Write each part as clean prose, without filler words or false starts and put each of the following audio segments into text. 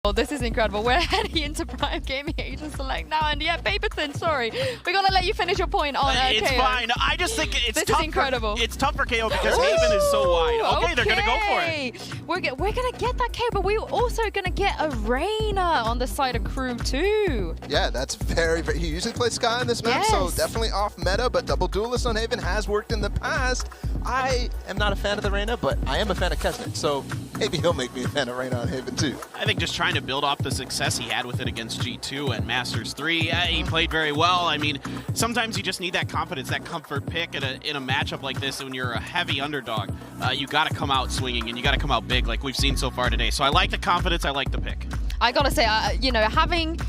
Well, this is incredible. We're heading into Prime Gaming Agent Select now, and yeah, Paperton, sorry. We're going to let you finish your point on It's KO. fine. I just think it's this tough. Is incredible. It's tough for KO because Haven is so wide. Okay, they're going to go for it. We're going to get that KO, but we're also going to get a Reyna on the side of Crew too. Yeah, that's very, he usually plays Sky on this map, so definitely off meta, but double duelist on Haven has worked in the past. I am not a fan of the Reyna, but I am a fan of Kesnet, so maybe he'll make me a fan of Reyna on Haven too. I think just trying to build off the success he had with it against G2 and Masters 3, he played very well. I mean, sometimes you just need that confidence, that comfort pick in a matchup like this when you're a heavy underdog. You got to come out swinging and you got to come out big like we've seen so far today. So I like the confidence, I like the pick. I got to say, you know, having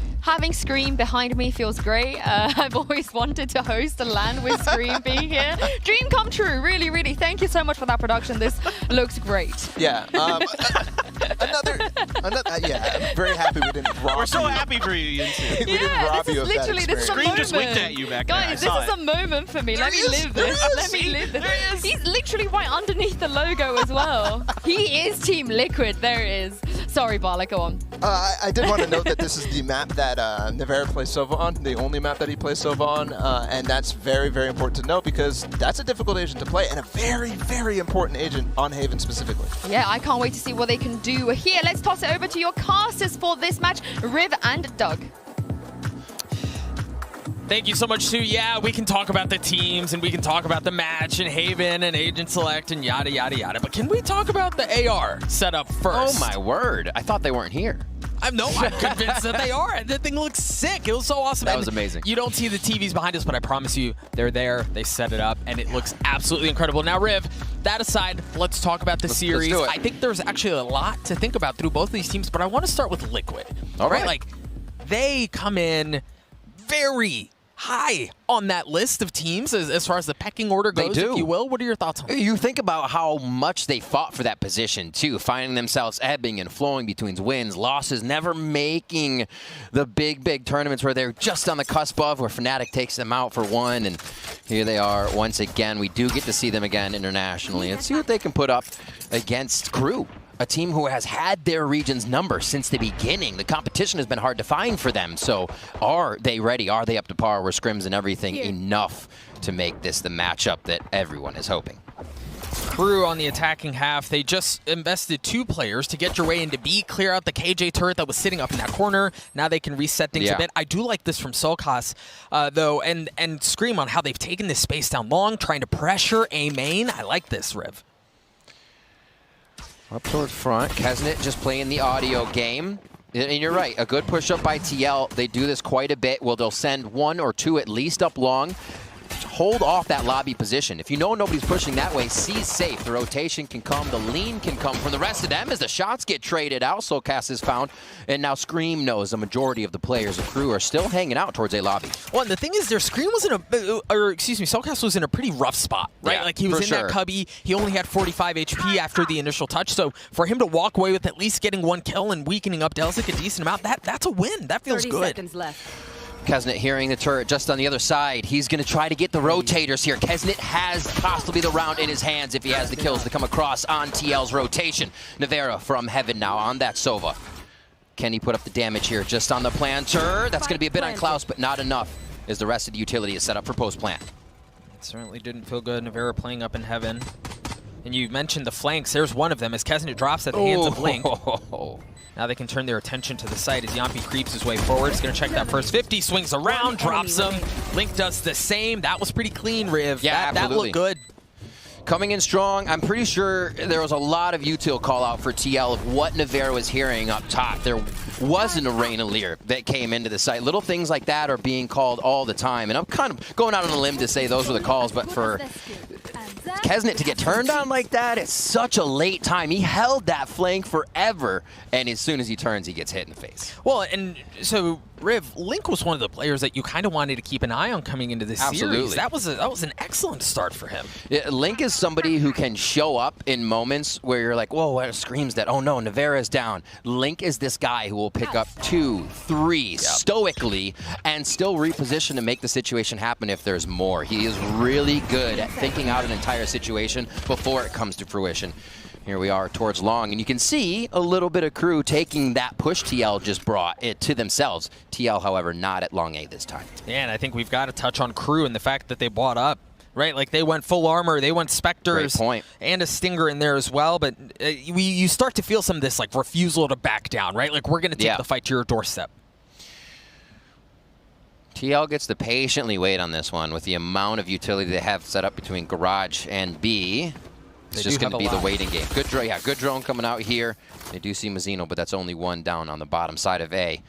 Scream behind me feels great. I've always wanted to host a LAN with Scream being here. Dream come true, really, really. Thank you so much for that production. This looks great. Yeah. Yeah, I'm very happy we didn't rob We're so you. happy for you, Yinsu. We didn't rob this you is of that literally, this is a experience. Scream moment. just winked at you back there. Guys, this is a moment for me. Let me live this. Let me live this. He's literally right underneath the logo as well. He is Team Liquid. There it is. Sorry, Barla, go on. I did want to note that this is the map that Nevera plays Sova on, the only map that he plays Sova on, and that's very, very important to note because that's a difficult agent to play and a very, very important agent on Haven specifically. Yeah, I can't wait to see what they can do here. Let's toss it over to your casters for this match, Riv and Doug. Thank you so much, Sue. Yeah, we can talk about the teams and we can talk about the match and Haven and Agent Select and yada, yada, yada. But can we talk about the AR setup first? Oh, my word. I thought they weren't here. I'm convinced that they are. That thing looks sick. It was so awesome. That was amazing. You don't see the TVs behind us, but I promise you, they're there. They set it up, and it looks absolutely incredible. Now, Riv, that aside, let's talk about the series. Let's do it. I think there's actually a lot to think about through both of these teams, but I want to start with Liquid. All right. Like, they come in very high on that list of teams as far as the pecking order goes, if you will. What are your thoughts on that? You think about how much they fought for that position, too, finding themselves ebbing and flowing between wins, losses, never making the big, big tournaments where they're just on the cusp of, where Fnatic takes them out for one, and here they are once again. We do get to see them again internationally and see what they can put up against Crew. A team who has had their region's number since the beginning. The competition has been hard to find for them. So are they ready? Are they up to par with scrims and everything enough to make this the matchup that everyone is hoping? Crew on the attacking half, they just invested 2 players to get your way into B, clear out the KJ turret that was sitting up in that corner. Now they can reset things a bit. I do like this from Solkas, though, and Scream on how they've taken this space down long, trying to pressure A main. I like this, Riv. Up towards front, Kesnet just playing the audio game. And you're right, a good push up by TL. They do this quite a bit. Well, they'll send 1 or 2 at least up long. Hold off that lobby position. If you know nobody's pushing that way, C's safe. The rotation can come, the lean can come from the rest of them as the shots get traded out. Solkas is found, and now Scream knows a majority of the players of Crew are still hanging out towards A lobby. Well, and the thing is, their Scream was in Solkas was in a pretty rough spot, right? Yeah, like he was in that cubby. He only had 45 HP after the initial touch. So for him to walk away with at least getting 1 kill and weakening up Delzik a decent amount, that's a win. That feels 30 good. seconds left. Kesnet hearing the turret just on the other side. He's going to try to get the rotators here. Kesnet has possibly the round in his hands if he has the kills to come across on TL's rotation. Nevera from Heaven now on that Sova. Can he put up the damage here just on the planter? That's going to be a bit on Klaus, but not enough as the rest of the utility is set up for post-plant. It certainly didn't feel good. Nevera playing up in Heaven. And you mentioned the flanks. There's one of them as Kesnet drops at the hands of Link. Now they can turn their attention to the site as Yampi creeps his way forward. He's going to check that first 50, swings around, drops him. Link does the same. That was pretty clean, Riv. Yeah, that looked good. Coming in strong. I'm pretty sure there was a lot of util call out for TL of what Nevera was hearing up top. There wasn't a Reyna Lear that came into the site. Little things like that are being called all the time. And I'm kind of going out on a limb to say those were the calls, but for Kesnet to get turned on like that, it's such a late time. He held that flank forever, and as soon as he turns, he gets hit in the face. Well, and so Riv, Link was one of the players that you kind of wanted to keep an eye on coming into this series. That was an excellent start for him. Yeah, Link is somebody who can show up in moments where you're like, whoa, what screams that? Oh no, Nevera's down. Link is this guy who will pick up 2, 3 stoically and still reposition to make the situation happen if there's more. He is really good at thinking out an entire entire situation before it comes to fruition. Here we are towards long, and you can see a little bit of Crew taking that push TL just brought it to themselves. TL, however, not at long A this time. Yeah, and I think we've got to touch on Crew and the fact that they bought up. Right, like they went full armor, they went Spectres and a Stinger in there as well, but you start to feel some of this like refusal to back down, right? Like we're going to take the fight to your doorstep. TL gets to patiently wait on this one with the amount of utility they have set up between Garage and B. It's just going to be the waiting game. Good drone coming out here. They do see Mazzino, but that's only one down on the bottom side of A.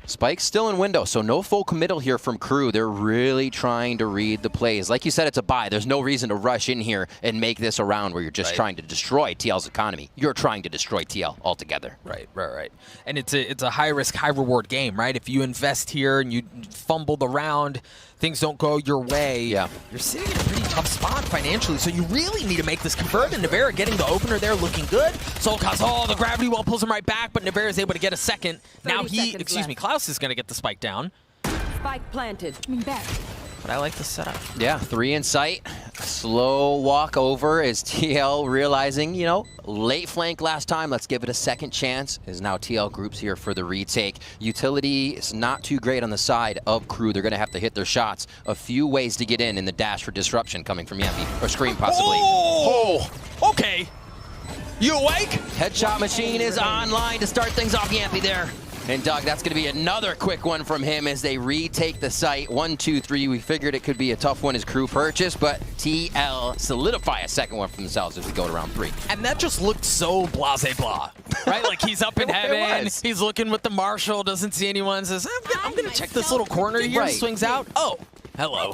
Spike's still in window, so no full committal here from Crew. They're really trying to read the plays. Like you said, it's a buy. There's no reason to rush in here and make this a round where you're just trying to destroy TL's economy. You're trying to destroy TL altogether. Right. And it's a high-risk, high-reward game, right? If you invest here and you fumble the round, things don't go your way, you're sitting in a pretty tough spot financially, so you really need to make this convert, and Navera getting the opener there looking good. Solkaz, the gravity well pulls him right back, but Navera is able to get a second. Now Klaus is going to get the spike down. Spike planted. Coming back. But I like the setup. Yeah, 3 in sight. Slow walk over as TL realizing, you know, late flank last time. Let's give it a second chance. As now TL groups here for the retake. Utility is not too great on the side of Crew. They're going to have to hit their shots. A few ways to get in the dash for disruption coming from Yampy, or Scream possibly. Oh, okay. You awake? Headshot machine is online to start things off. Yampy there. And Doug, that's going to be another quick one from him as they retake the site. 1, 2, 3. We figured it could be a tough one as Crew purchase, but TL solidify a second one for themselves as we go to round 3. And that just looked so blah, right? Like he's up in heaven, he's looking with the Marshal, doesn't see anyone, says, I'm going to check this little corner here, swings out. Oh, hello.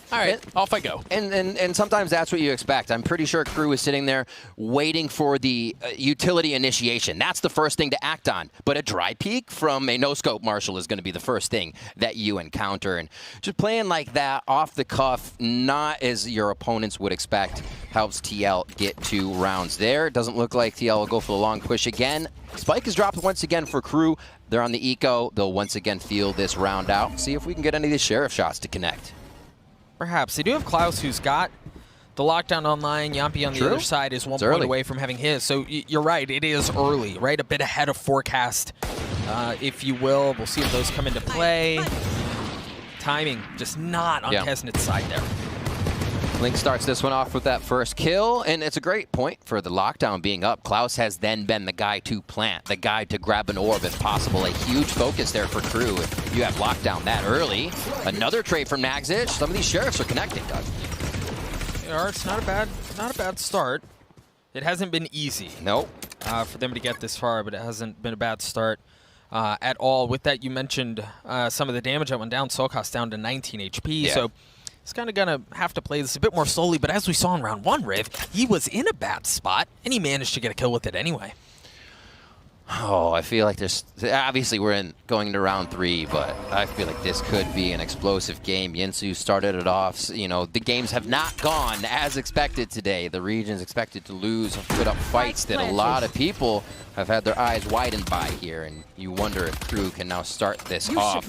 All right, off I go. And sometimes that's what you expect. I'm pretty sure Crew is sitting there waiting for the utility initiation. That's the first thing to act on. But a dry peek from a no-scope Marshal is going to be the first thing that you encounter. And just playing like that, off the cuff, not as your opponents would expect, helps TL get 2 rounds there. Doesn't look like TL will go for the long push again. Spike is dropped once again for Crew. They're on the eco. They'll once again feel this round out. See if we can get any of these Sheriff shots to connect. Perhaps. They do have Klaus, who's got the lockdown online. Yampy on the other side is 1 point away from having his. So you're right, it is early, right? A bit ahead of forecast, if you will. We'll see if those come into play. Timing just not on Kesnet's side there. Link starts this one off with that first kill, and it's a great point for the lockdown being up. Klaus has then been the guy to plant, the guy to grab an orb if possible. A huge focus there for Crew if you have lockdown that early. Another trade from Nagsich. Some of these Sheriffs are connecting, Doug. It's not a bad start. It hasn't been easy. Nope. For them to get this far, but it hasn't been a bad start at all. With that, you mentioned some of the damage that went down. Solkaz down to 19 HP, so he's kind of going to have to play this a bit more slowly, but as we saw in round 1, Riv, he was in a bad spot, and he managed to get a kill with it anyway. Oh, I feel like there's... Obviously, we're going into round 3, but I feel like this could be an explosive game. Yinsu started it off. You know, the games have not gone as expected today. The region's expected to lose, put up fights that a lot of people have had their eyes widened by here, and you wonder if Crew can now start this off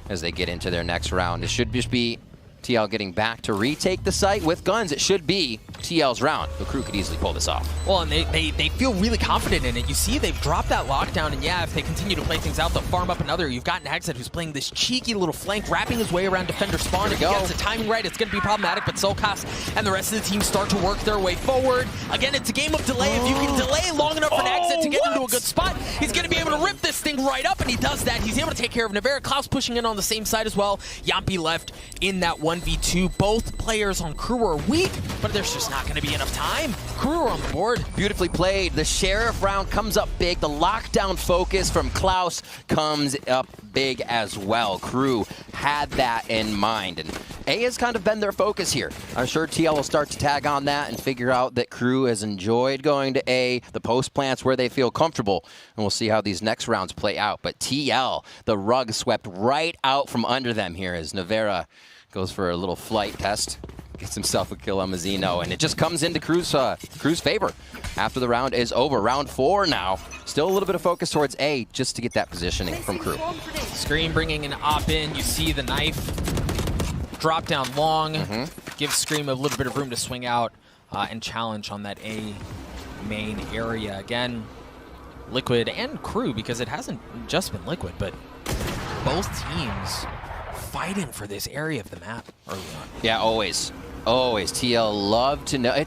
as they get into their next round. It should just be TL getting back to retake the site with guns. It should be TL's round. The Crew could easily pull this off. Well, and they feel really confident in it. You see they've dropped that lockdown, and yeah, if they continue to play things out, they'll farm up another. You've got Nagset who's playing this cheeky little flank, wrapping his way around defender spawn. If he gets the timing right, it's going to be problematic, but Solkaz and the rest of the team start to work their way forward. Again, it's a game of delay. If you can delay long enough for Nagset to get into a good spot, he's going to be able to rip this thing right up, and he does that. He's able to take care of Navera. Klaus pushing in on the same side as well. Yampy left in that 1v2. Both players on Crew are weak, but there's just not going to be enough time. Crew are on the board. Beautifully played. The Sheriff round comes up big. The lockdown focus from Klaus comes up big as well. Crew had that in mind, and A has kind of been their focus here. I'm sure TL will start to tag on that and figure out that Crew has enjoyed going to A, the post plants where they feel comfortable, and we'll see how these next rounds play out. But TL, the rug swept right out from under them here as Navera goes for a little flight test, gets himself a kill on Mazzino, and it just comes into Crew's favor after the round is over. Round 4 now. Still a little bit of focus towards A just to get that positioning from Crew. Scream bringing an op in. You see the knife drop down long. give Scream a little bit of room to swing out and challenge on that A main area. Again, Liquid and Crew, because it hasn't just been Liquid, but both teams fighting for this area of the map early on. Yeah, always. Always. TL love to know. I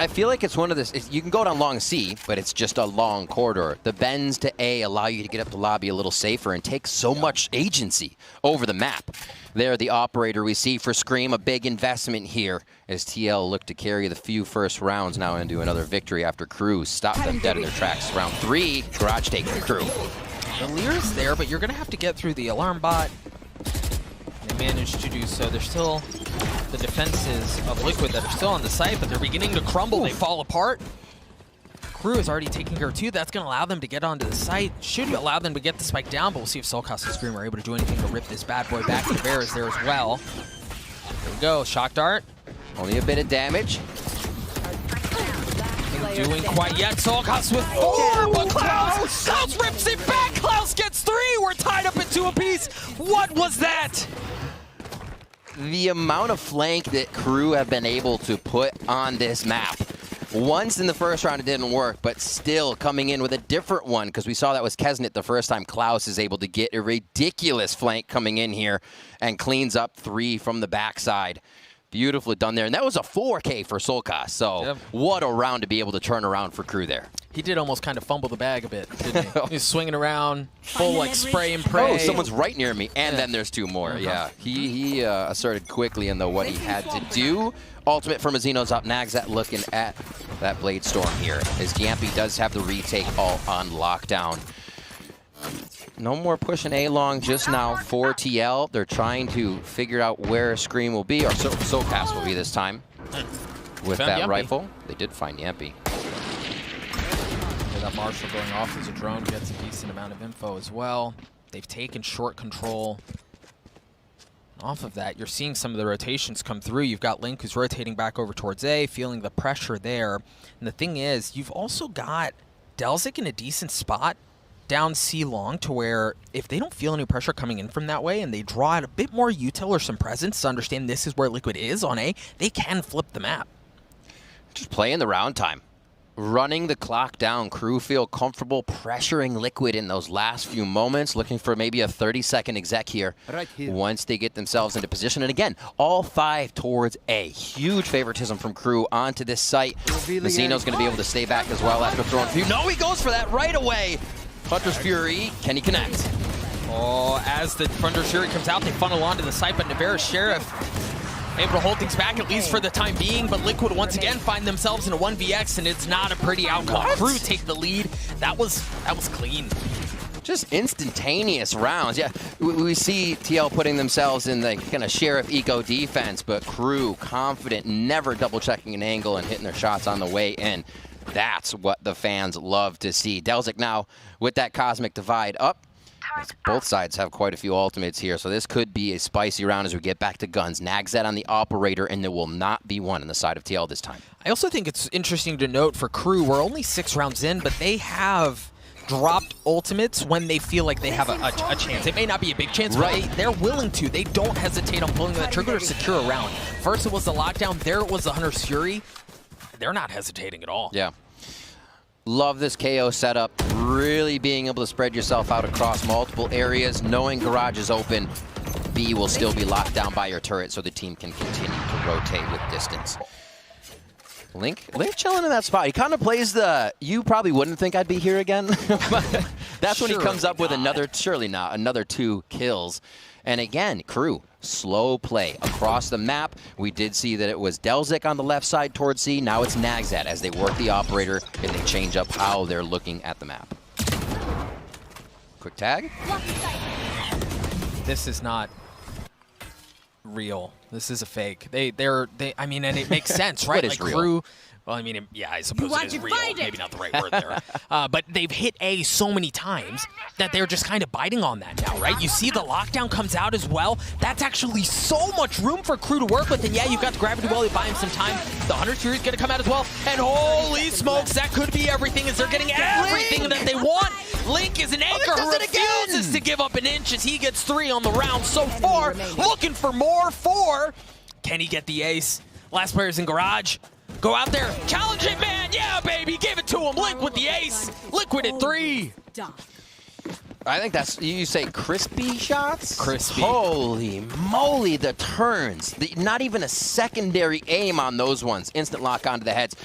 feel like it's one of this. You can go down long C, but it's just a long corridor. The bends to A allow you to get up the lobby a little safer and take so much agency over the map. There, the operator we see for Scream, a big investment here as TL look to carry the few first rounds now into another victory after Crew stopped them dead in their tracks. Round 3, Garage take for Crew. The Lear's there, but you're going to have to get through the alarm bot. They managed to do so. There's still the defenses of Liquid that are still on the site, but they're beginning to crumble. They fall apart. Crew is already taking care of 2. That's going to allow them to get onto the site. Should allow them to get the spike down, but we'll see if Soulcast and Scream are able to do anything to rip this bad boy back. The Bear is there as well. There we go. Shock Dart. Only a bit of damage. Doing quite yet. Soulcast with 4, but Klaus rips it back. Klaus gets 3. We're tied up at 2 apiece. What was that? The amount of flank that Crew have been able to put on this map. Once in the first round it didn't work, but still coming in with a different one, because we saw that was Kesnet the first time. Klaus is able to get a ridiculous flank coming in here and cleans up 3 from the backside. Beautifully done there. And that was a 4K for Soulcast, so what a round to be able to turn around for Crew there. He did almost kind of fumble the bag a bit, didn't he? He's swinging around, full like spray and pray. Oh, someone's right near me, and then there's 2 more. Yeah, he asserted quickly in what he had to do. Ultimate for Mazzino's up. Nagzat looking at that Blade Storm here, as Gampy does have the retake all on lockdown. No more pushing A long just now for TL. They're trying to figure out where Scream will be, or Soulcast will be this time. With that Yampy. rifle, they did find Yampy. That Marshall going off as a drone gets a decent amount of info as well. They've taken short control. Off of that, you're seeing some of the rotations come through. You've got Link who's rotating back over towards A, feeling the pressure there. And the thing is, you've also got Delzik in a decent spot down C long, to where if they don't feel any pressure coming in from that way and they draw out a bit more util or some presence to understand this is where Liquid is on A, they can flip the map. Just playing the round time. Running the clock down. Crew feel comfortable pressuring Liquid in those last few moments, looking for maybe a 30-second exec here, once they get themselves into position. And again, all 5 towards A. Huge favoritism from Crew onto this site. Mazzino's going to be able to stay back as well after throwing a few. No, he goes for that right away. Hunter's Fury, can he connect? Oh, as the Hunter's Fury comes out, they funnel onto the site, but Nevera's Sheriff able to hold things back, at least for the time being, but Liquid once again find themselves in a 1vx, and it's not a pretty outcome. Crew take the lead. That was clean. Just instantaneous rounds. Yeah, we see TL putting themselves in the kind of Sheriff eco defense, but Crew confident, never double-checking an angle and hitting their shots on the way in. That's what the fans love to see. Delzik now with that Cosmic Divide up. Both sides have quite a few ultimates here, so this could be a spicy round as we get back to guns. Nagzat on the operator, and there will not be one on the side of TL this time. I also think it's interesting to note for Crew, we're only 6 rounds in, but they have dropped ultimates when they feel like they have a chance. It may not be a big chance, but they're willing to. They don't hesitate on pulling that trigger to secure a round. First it was the lockdown, there it was the Hunter's Fury. They're not hesitating at all. Yeah. Love this KO setup. Really being able to spread yourself out across multiple areas, knowing garage is open. B will still be locked down by your turret, so the team can continue to rotate with distance. Link chilling in that spot. He kind of plays the, you probably wouldn't think I'd be here again. But that's when he comes up with another 2 kills. And again, Crew, slow play across the map. We did see that it was Delzik on the left side towards C. Now it's Nagzat as they work the operator and they change up how they're looking at the map. Quick tag. This is not real. This is a fake. I mean, and it makes sense, right? What is real? Crew, well, I mean, yeah, I suppose it is real. Maybe not the right word there. But they've hit A so many times that they're just kind of biting on that now, right? You see the lockdown comes out as well. That's actually so much room for Crew to work with. And yeah, you've got the gravity well, you buy him some time. The Hunter's Fury is going to come out as well. And holy smokes, that could be everything as they're getting everything that they want. Link is an anchor who refuses to give up an inch as he gets 3 on the round so far. Looking for more for Can he get the ace? Last player's in garage. Go out there, challenge it, man. Yeah, baby, give it to him. Lick with the ace. Liquid at 3. I think that's, you say crispy shots? Crispy. Holy moly, the turns. Not even a secondary aim on those ones. Instant lock onto the heads.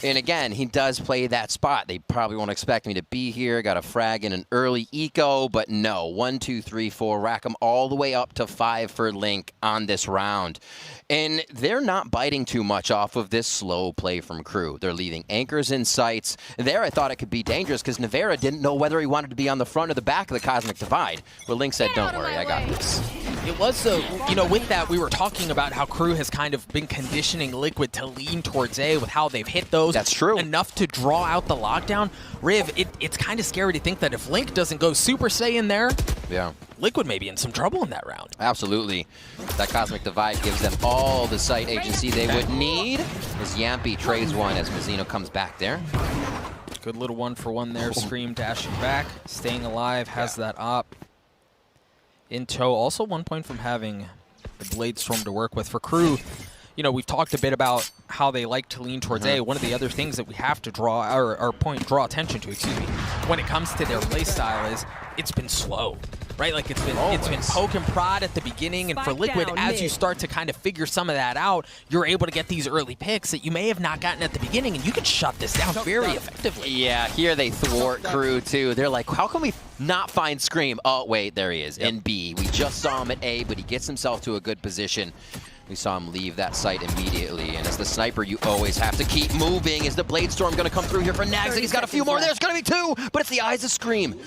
And again, he does play that spot. They probably won't expect me to be here. Got a frag in an early eco, but no. 1, 2, 3, 4. Rack him all the way up to 5 for Link on this round. And they're not biting too much off of this slow play from Crew. They're leaving anchors in sights. There, I thought it could be dangerous because Nevera didn't know whether he wanted to be on the front or the back of the Cosmic Divide. But Link said, don't worry, I got this. It was so, you know, with that, we were talking about how Crew has kind of been conditioning Liquid to lean towards A with how they've hit those. That's true. Enough to draw out the lockdown. Riv, it's kind of scary to think that if Link doesn't go Super Saiyan there, yeah, Liquid may be in some trouble in that round. Absolutely. That Cosmic Divide gives them all the site agency they would need as Yampy trades one as Mizzino comes back there. Good little 1-for-1 there. Scream dashing back, staying alive, has that op in tow. Also 1 point from having the Blade Storm to work with. For Crew, you know, we've talked a bit about how they like to lean towards A. One of the other things that we have to draw draw attention to, excuse me, when it comes to their play style is it's been slow. Right, like it's been poke and prod at the beginning, and for Liquid, as you start to kind of figure some of that out, you're able to get these early picks that you may have not gotten at the beginning, and you can shut this down very effectively. Yeah, here they thwart Crew too. They're like, how can we not find Scream? Oh wait, there he is in B. We just saw him at A, but he gets himself to a good position. We saw him leave that site immediately, and as the sniper, you always have to keep moving. Is the Blade Storm going to come through here for Nags? And he's got a few more. There's going to be 2, but it's the eyes of Scream.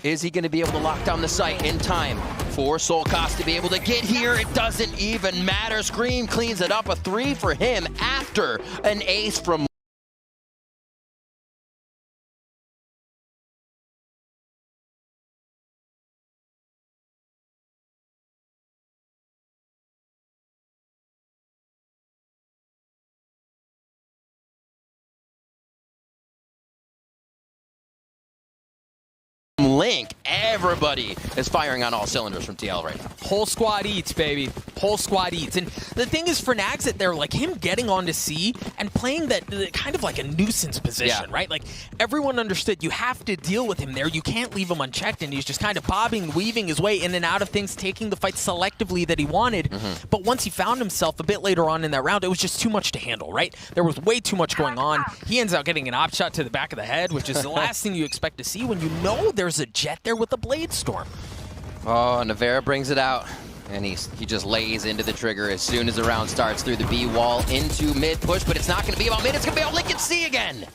Is he going to be able to lock down the site in time for Solkos to be able to get here? It doesn't even matter. Scream cleans it up. A 3 for him after an ace from Link. Everybody is firing on all cylinders from TL right now. Whole squad eats, baby. Whole squad eats. And the thing is, for Nags, that they're like him getting onto C and playing that kind of like a nuisance position, right? Like everyone understood you have to deal with him there. You can't leave him unchecked, and he's just kind of bobbing, weaving his way in and out of things, taking the fight selectively that he wanted. But once he found himself a bit later on in that round, it was just too much to handle, right? There was way too much going on. He ends up getting an op shot to the back of the head, which is the last thing you expect to see when you know there's a Jet there with the Blade Storm. Oh, Nevera brings it out, and he just lays into the trigger as soon as the round starts through the B wall into mid push, but it's not going to be about mid, it's going to be about Link and C again.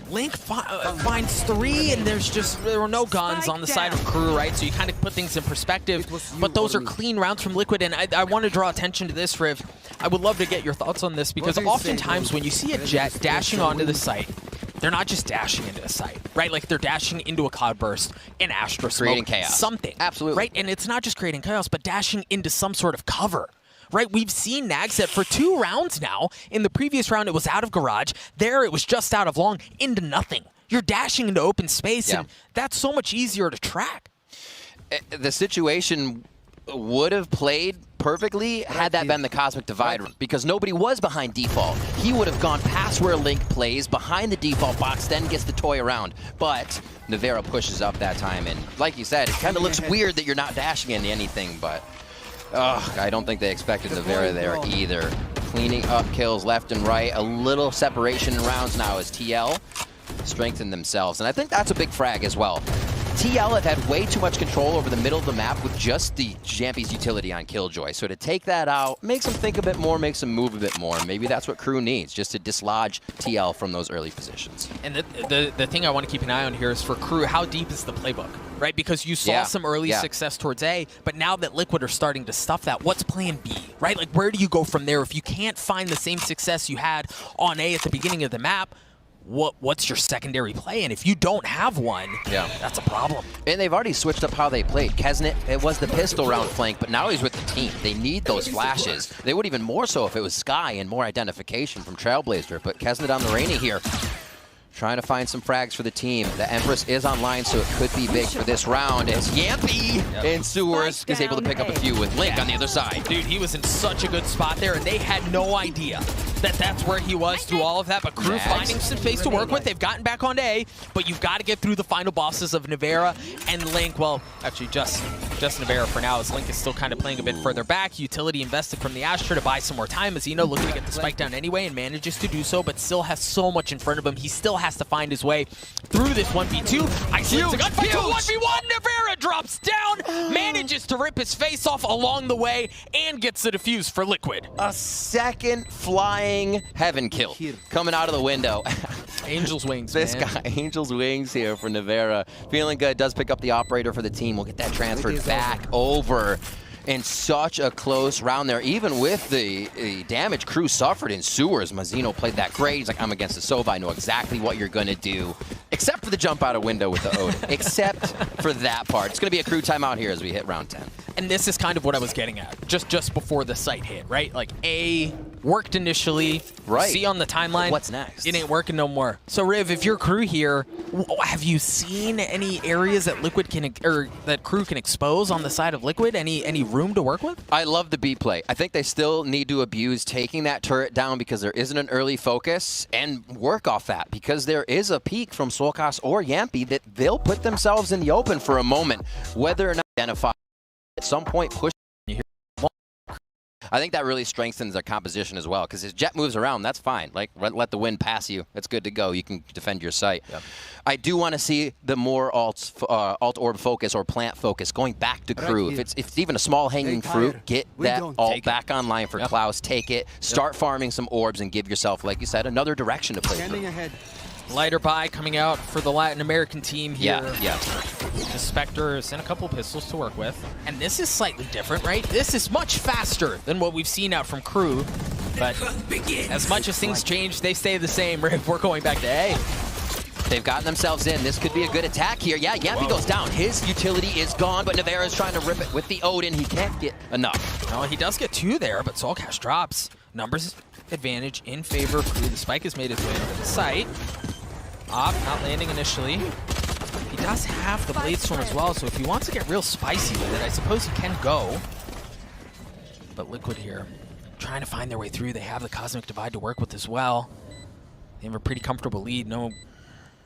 Link finds 3, and there were no guns on the side of Crew, right? So you kind of put things in perspective, but those are clean rounds from Liquid, and I want to draw attention to this, Riv. I would love to get your thoughts on this, because oftentimes when you see a Jet dashing onto the site, they're not just dashing into a site, right? Like they're dashing into a Cloudburst, an Astra Smoke, creating chaos. Something. Absolutely. Right? And it's not just creating chaos, but dashing into some sort of cover. Right, we've seen Nagset for 2 rounds now. In the previous round, it was out of garage. There, it was just out of long into nothing. You're dashing into open space, and that's so much easier to track. The situation would have played perfectly had that been the Cosmic Divide, because nobody was behind default. He would have gone past where Link plays, behind the default box, then gets the toy around. But Nevera pushes up that time, and like you said, it kind of looks weird that you're not dashing into anything, but I don't think they expected Nevera there either. Cleaning up kills left and right. A little separation in rounds now as TL strengthen themselves. And I think that's a big frag as well. TL have had way too much control over the middle of the map with just the Jampy's utility on Killjoy. So to take that out makes them think a bit more, makes them move a bit more. Maybe that's what Crew needs, just to dislodge TL from those early positions. And the thing I want to keep an eye on here is for Crew, how deep is the playbook? Right, because you saw some early success towards A, but now that Liquid are starting to stuff that, what's plan B, right? Like, where do you go from there? If you can't find the same success you had on A at the beginning of the map, what's your secondary play? And if you don't have one, that's a problem. And they've already switched up how they played. Kesnet, it was the pistol round flank, but now he's with the team. They need those flashes. They would even more so if it was Sky and more identification from Trailblazer, but Kesnet on the Rainy here. trying to find some frags for the team. The Empress is online, so it could be big for this round. As Yampy and Sewers is able to pick up a few with Link on the other side. Dude, he was in such a good spot there, and they had no idea that that's where he was through all of that. But Crew finding some space to work with. They've gotten back on A, but you've got to get through the final bosses of Navera and Link. Well, actually, just Navera for now, as Link is still kind of playing a bit further back. Utility invested from the Astra to buy some more time. as Zeno looking to get the spike down anyway and manages to do so, but still has so much in front of him. He still has to find his way through this 1v2. Ice Link's a gunfight to 1v1. Navera drops down, manages to rip his face off along the way, and gets the defuse for Liquid. A second flying heaven kill coming out of the window. Angel's wings, This man. guy, Angel's wings here for Navera. Feeling good, does pick up the operator for the team. We'll get that transferred back over. In such a close round there, even with the damage Crew suffered in Sewers. Mazzino played that great. He's like, I'm against the Sova. I know exactly what you're going to do. Except for the jump out of window with the Odin. Except for that part. It's going to be a Crew timeout here as we hit round 10. And this is kind of what I was getting at, just before the site hit, right? Like, A, worked initially. Right. C on the timeline. What's next? It ain't working no more. So, Riv, if you're Crew here, have you seen any areas that Liquid can, or that Crew can expose on the side of Liquid? Any room to work with? I love the B play. I think they still need to abuse taking that turret down because there isn't an early focus and work off that because there is a peak from Solkas or Yampy that they'll put themselves in the open for a moment, whether or not identify at some point push. I think that really strengthens their composition as well because his jet moves around, that's fine. Like, let the wind pass you. It's good to go. You can defend your site. Yep. I do want to see the more alt orb focus or plant focus going back to Crew. If it's even a small hanging fruit, get that alt back online for Klaus. Take it. Start farming some orbs and give yourself, like you said, another direction to play through. Lighter buy coming out for the Latin American team here. Yeah. The Spectre sent a couple pistols to work with. And this is slightly different, right? This is much faster than what we've seen out from Crew. But as much as things change, they stay the same. We're going back to A. They've gotten themselves in. This could be a good attack here. Yeah, Yampy goes down. His utility is gone, but Navera's trying to rip it with the Odin. He can't get enough. No, he does get two there, but Soulcast drops. Numbers advantage in favor of Crew. The spike has made its way over the site. Not landing initially. He does have the Blade Storm as well, so if he wants to get real spicy with it, I suppose he can go. But Liquid here, trying to find their way through. They have the Cosmic Divide to work with as well. They have a pretty comfortable lead. No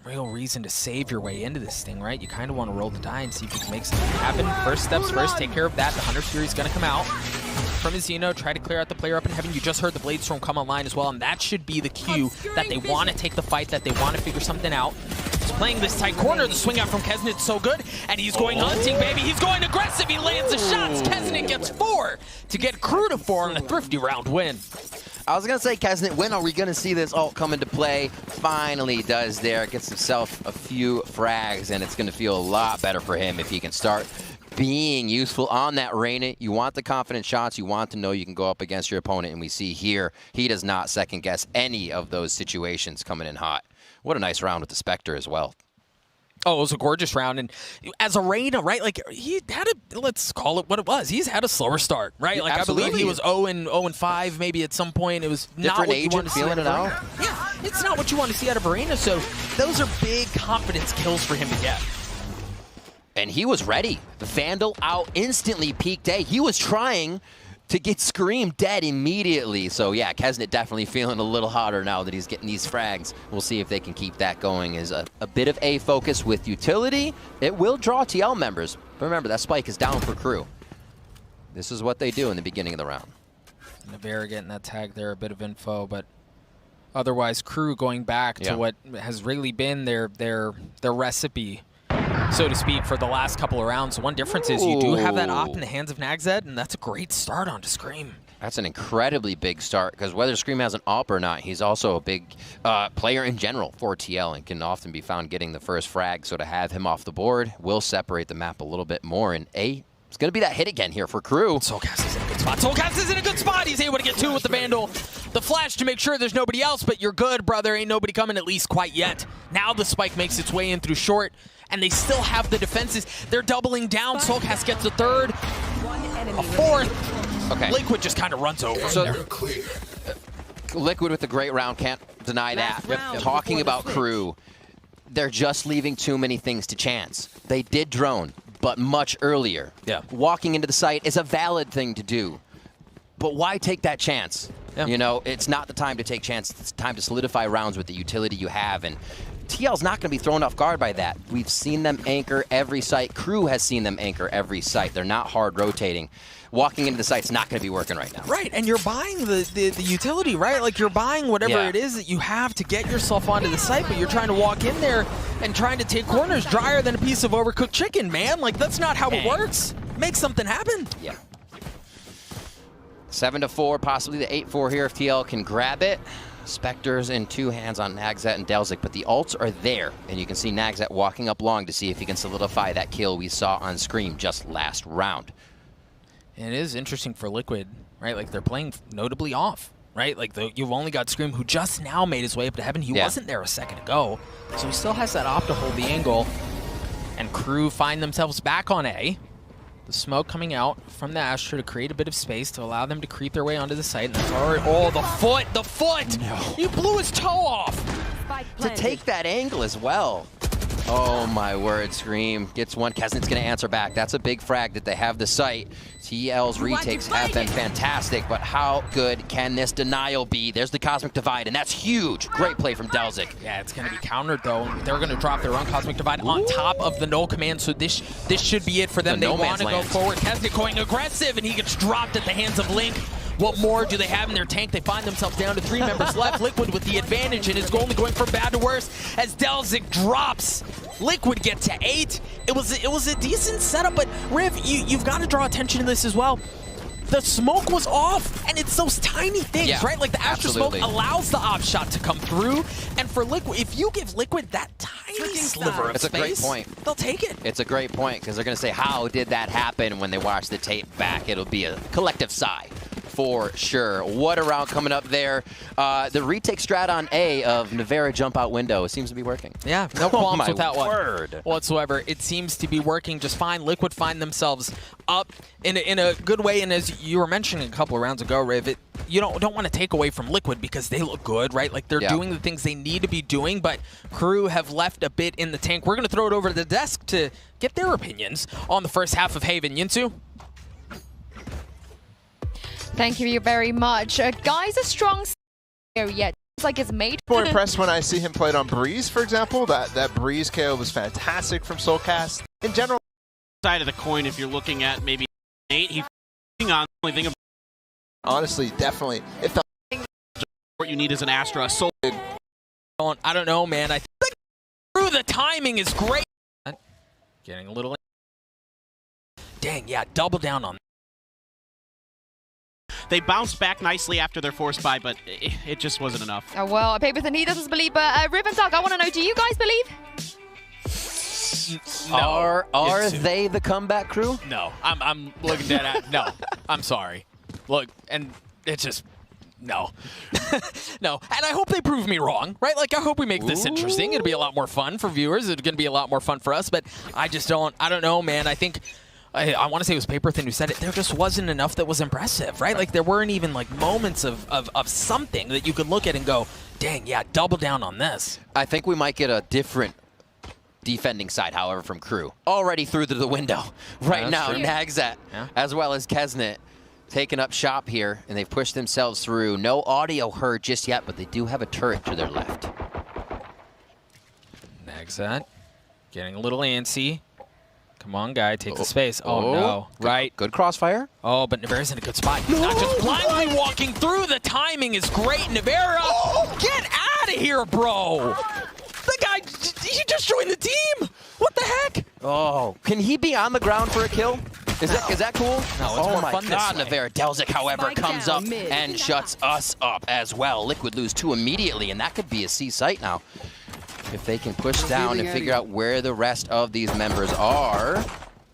real reason to save your way into this thing, right? You kind of want to roll the die and see if you can make something happen. First steps first, take care of that. The Hunter Fury is going to come out from his Zeno, try to clear out the player up in heaven. You just heard the Blade Storm come online as well, and that should be the cue that they want to take the fight, that they want to figure something out. He's playing this tight corner. The swing out from Kesnit's so good, and he's going hunting, baby. He's going aggressive. He lands the shots. Kesnit gets 4 to get Crew to 4 on a thrifty round win. I was going to say, Kesnit, when are we going to see this ult come into play? Finally does there. Gets himself a few frags, and it's going to feel a lot better for him if he can start being useful on that Reyna. You want the confident shots. You want to know you can go up against your opponent, and we see here he does not second-guess any of those situations coming in hot. What a nice round with the Spectre as well. Oh, it was a gorgeous round, and as a Reyna, right, like, he had a, let's call it what it was. He's had a slower start, right? Like, absolutely. I believe he was 0-5 maybe at some point. It was not what you want to see out of a Reyna. Yeah, it's not what you want to see out of a Reyna, so those are big confidence kills for him to get. And he was ready. The Vandal out instantly peaked A. He was trying to get Scream dead immediately. So yeah, Kesnit definitely feeling a little hotter now that he's getting these frags. We'll see if they can keep that going as a bit of A focus with utility. It will draw TL members. But remember, that spike is down for Crew. This is what they do in the beginning of the round. Navera getting that tag there, a bit of info, but otherwise Crew going back to what has really been their recipe, so to speak, for the last couple of rounds. One difference is you do have that op in the hands of Nagzed, and that's a great start onto Scream. That's an incredibly big start, because whether Scream has an op or not, he's also a big player in general for TL and can often be found getting the first frag. So to have him off the board will separate the map a little bit more. And it's going to be that hit again here for Crew. Soulcast is in a good spot. Soulcast is in a good spot. He's able to get 2 with the Vandal. The flash to make sure there's nobody else, but you're good, brother. Ain't nobody coming, at least quite yet. Now the spike makes its way in through short, and they still have the defenses. They're doubling down. Soulcast gets a 3rd, a 4th. Okay. Liquid just kind of runs over so there. Liquid with a great round can't Deny that. round Talking before the about switch. Crew, they're just leaving too many things to chance. They did drone, but much earlier. Yeah. Walking into the site is a valid thing to do, but why take that chance? Yeah. You know, it's not the time to take chances. It's time to solidify rounds with the utility you have, and TL's not going to be thrown off guard by that. We've seen them anchor every site. Crew has seen them anchor every site. They're not hard rotating. Walking into the site's not going to be working right now. Right, and you're buying the utility, right? Like you're buying whatever Yeah. it is that you have to get yourself onto the site, but you're trying to walk in there and trying to take corners drier than a piece of overcooked chicken, man. Like that's not how it works. Make something happen. Yeah. 7-4, possibly the 8-4 here if TL can grab it. Spectres in two hands on Nagzat and Delzik, but the ults are there, and you can see Nagzat walking up long to see if he can solidify that kill we saw on Scream just last round. And it is interesting for Liquid, right? Like they're playing notably off, right? Like you've only got Scream, who just now made his way up to heaven. He wasn't there a second ago, so he still has that op to hold the angle. And Crew find themselves back on A. The smoke coming out from the Astra to create a bit of space to allow them to creep their way onto the site. And that's already, oh, the foot! No. You blew his toe off! Spike To planted. take that angle as well. Oh my word, Scream gets one. Kesnit's gonna answer back. That's a big frag that they have the site. TL's retakes have been fantastic, but how good can this denial be? There's the Cosmic Divide, and that's huge. Great play from Delzik. Yeah, it's going to be countered, though. They're going to drop their own Cosmic Divide on top of the null command, so this should be it for them. The They no want man's to go land. forward. Kesnick going aggressive, and he gets dropped at the hands of Link. What more do they have in their tank? They find themselves down to 3 members left. Liquid with the advantage, and it's only going from bad to worse as Delzik drops. Liquid get to 8. It was a decent setup, but Riv, you've got to draw attention to this as well. The smoke was off, and it's those tiny things, Yeah, right? Like the Astra absolutely. smoke allows the op shot to come through, and for Liquid, if you give Liquid that tiny sliver of It's a great space, point. they'll take it. It's a great point, because they're gonna say, how did that happen? When they watch the tape back, it'll be a collective sigh. For sure. What a round coming up there. The retake strat on A of Nivera jump out window seems to be working. Yeah, no Oh qualms my with that one word. whatsoever. It seems to be working just fine. Liquid find themselves up in a good way, and as you were mentioning a couple of rounds ago, Riv, you don't want to take away from Liquid because they look good, right? Like they're doing the things they need to be doing, but Crew have left a bit in the tank. We're going to throw it over to the desk to get their opinions on the first half of Haven. Yinsu? Thank you very much. Guy's a strong here yet. It's like it's made. More impressed when I see him played on Breeze, for example. That Breeze KO was fantastic from Soulcast. In general, Side of the coin, if you're looking at maybe 8, he's on the only thing honestly, definitely. If the what you need is an Astra, a Soul. I don't know, man. I think Crew, the timing is great. Getting a little... Dang, yeah, double down on They bounced back nicely after their forced buy, but it just wasn't enough. Oh, well, Paperthin, he doesn't believe, but Riv and Doug, I want to know, do you guys believe? Are Yinsu. they the comeback crew? No, I'm looking dead at no. I'm sorry. Look, and it's just no, no. And I hope they prove me wrong, right? Like I hope we make this interesting. It'll be a lot more fun for viewers. It's going to be a lot more fun for us. But I just don't. I don't know, man. I think. I want to say it was Paperthin who said it. There just wasn't enough that was impressive, right? Like there weren't even like moments of something that you could look at and go, dang, yeah, double down on this. I think we might get a different defending side, however, from Crew. Already through to the window. Right now, true. Nagzat, Yeah. as well as Kesnit, taking up shop here, and they've pushed themselves through. No audio heard just yet, but they do have a turret to their left. Nagzat getting a little antsy. Come on, guy, take the space. Oh, no. Right. Good crossfire. Oh, but Nivera's in a good spot. Not just blindly walking through. The timing is great. Nivera, get out of here, bro. The guy, he just joined the team. What the heck? Oh, can he be on the ground for a kill? Is that cool? No, it's oh more my fun this God, way. Nivera. Delzik, however, Spike comes down up mid. and shuts us up as well. Liquid lose 2 immediately, and that could be a C site now. If they can push down and figure out where the rest of these members are,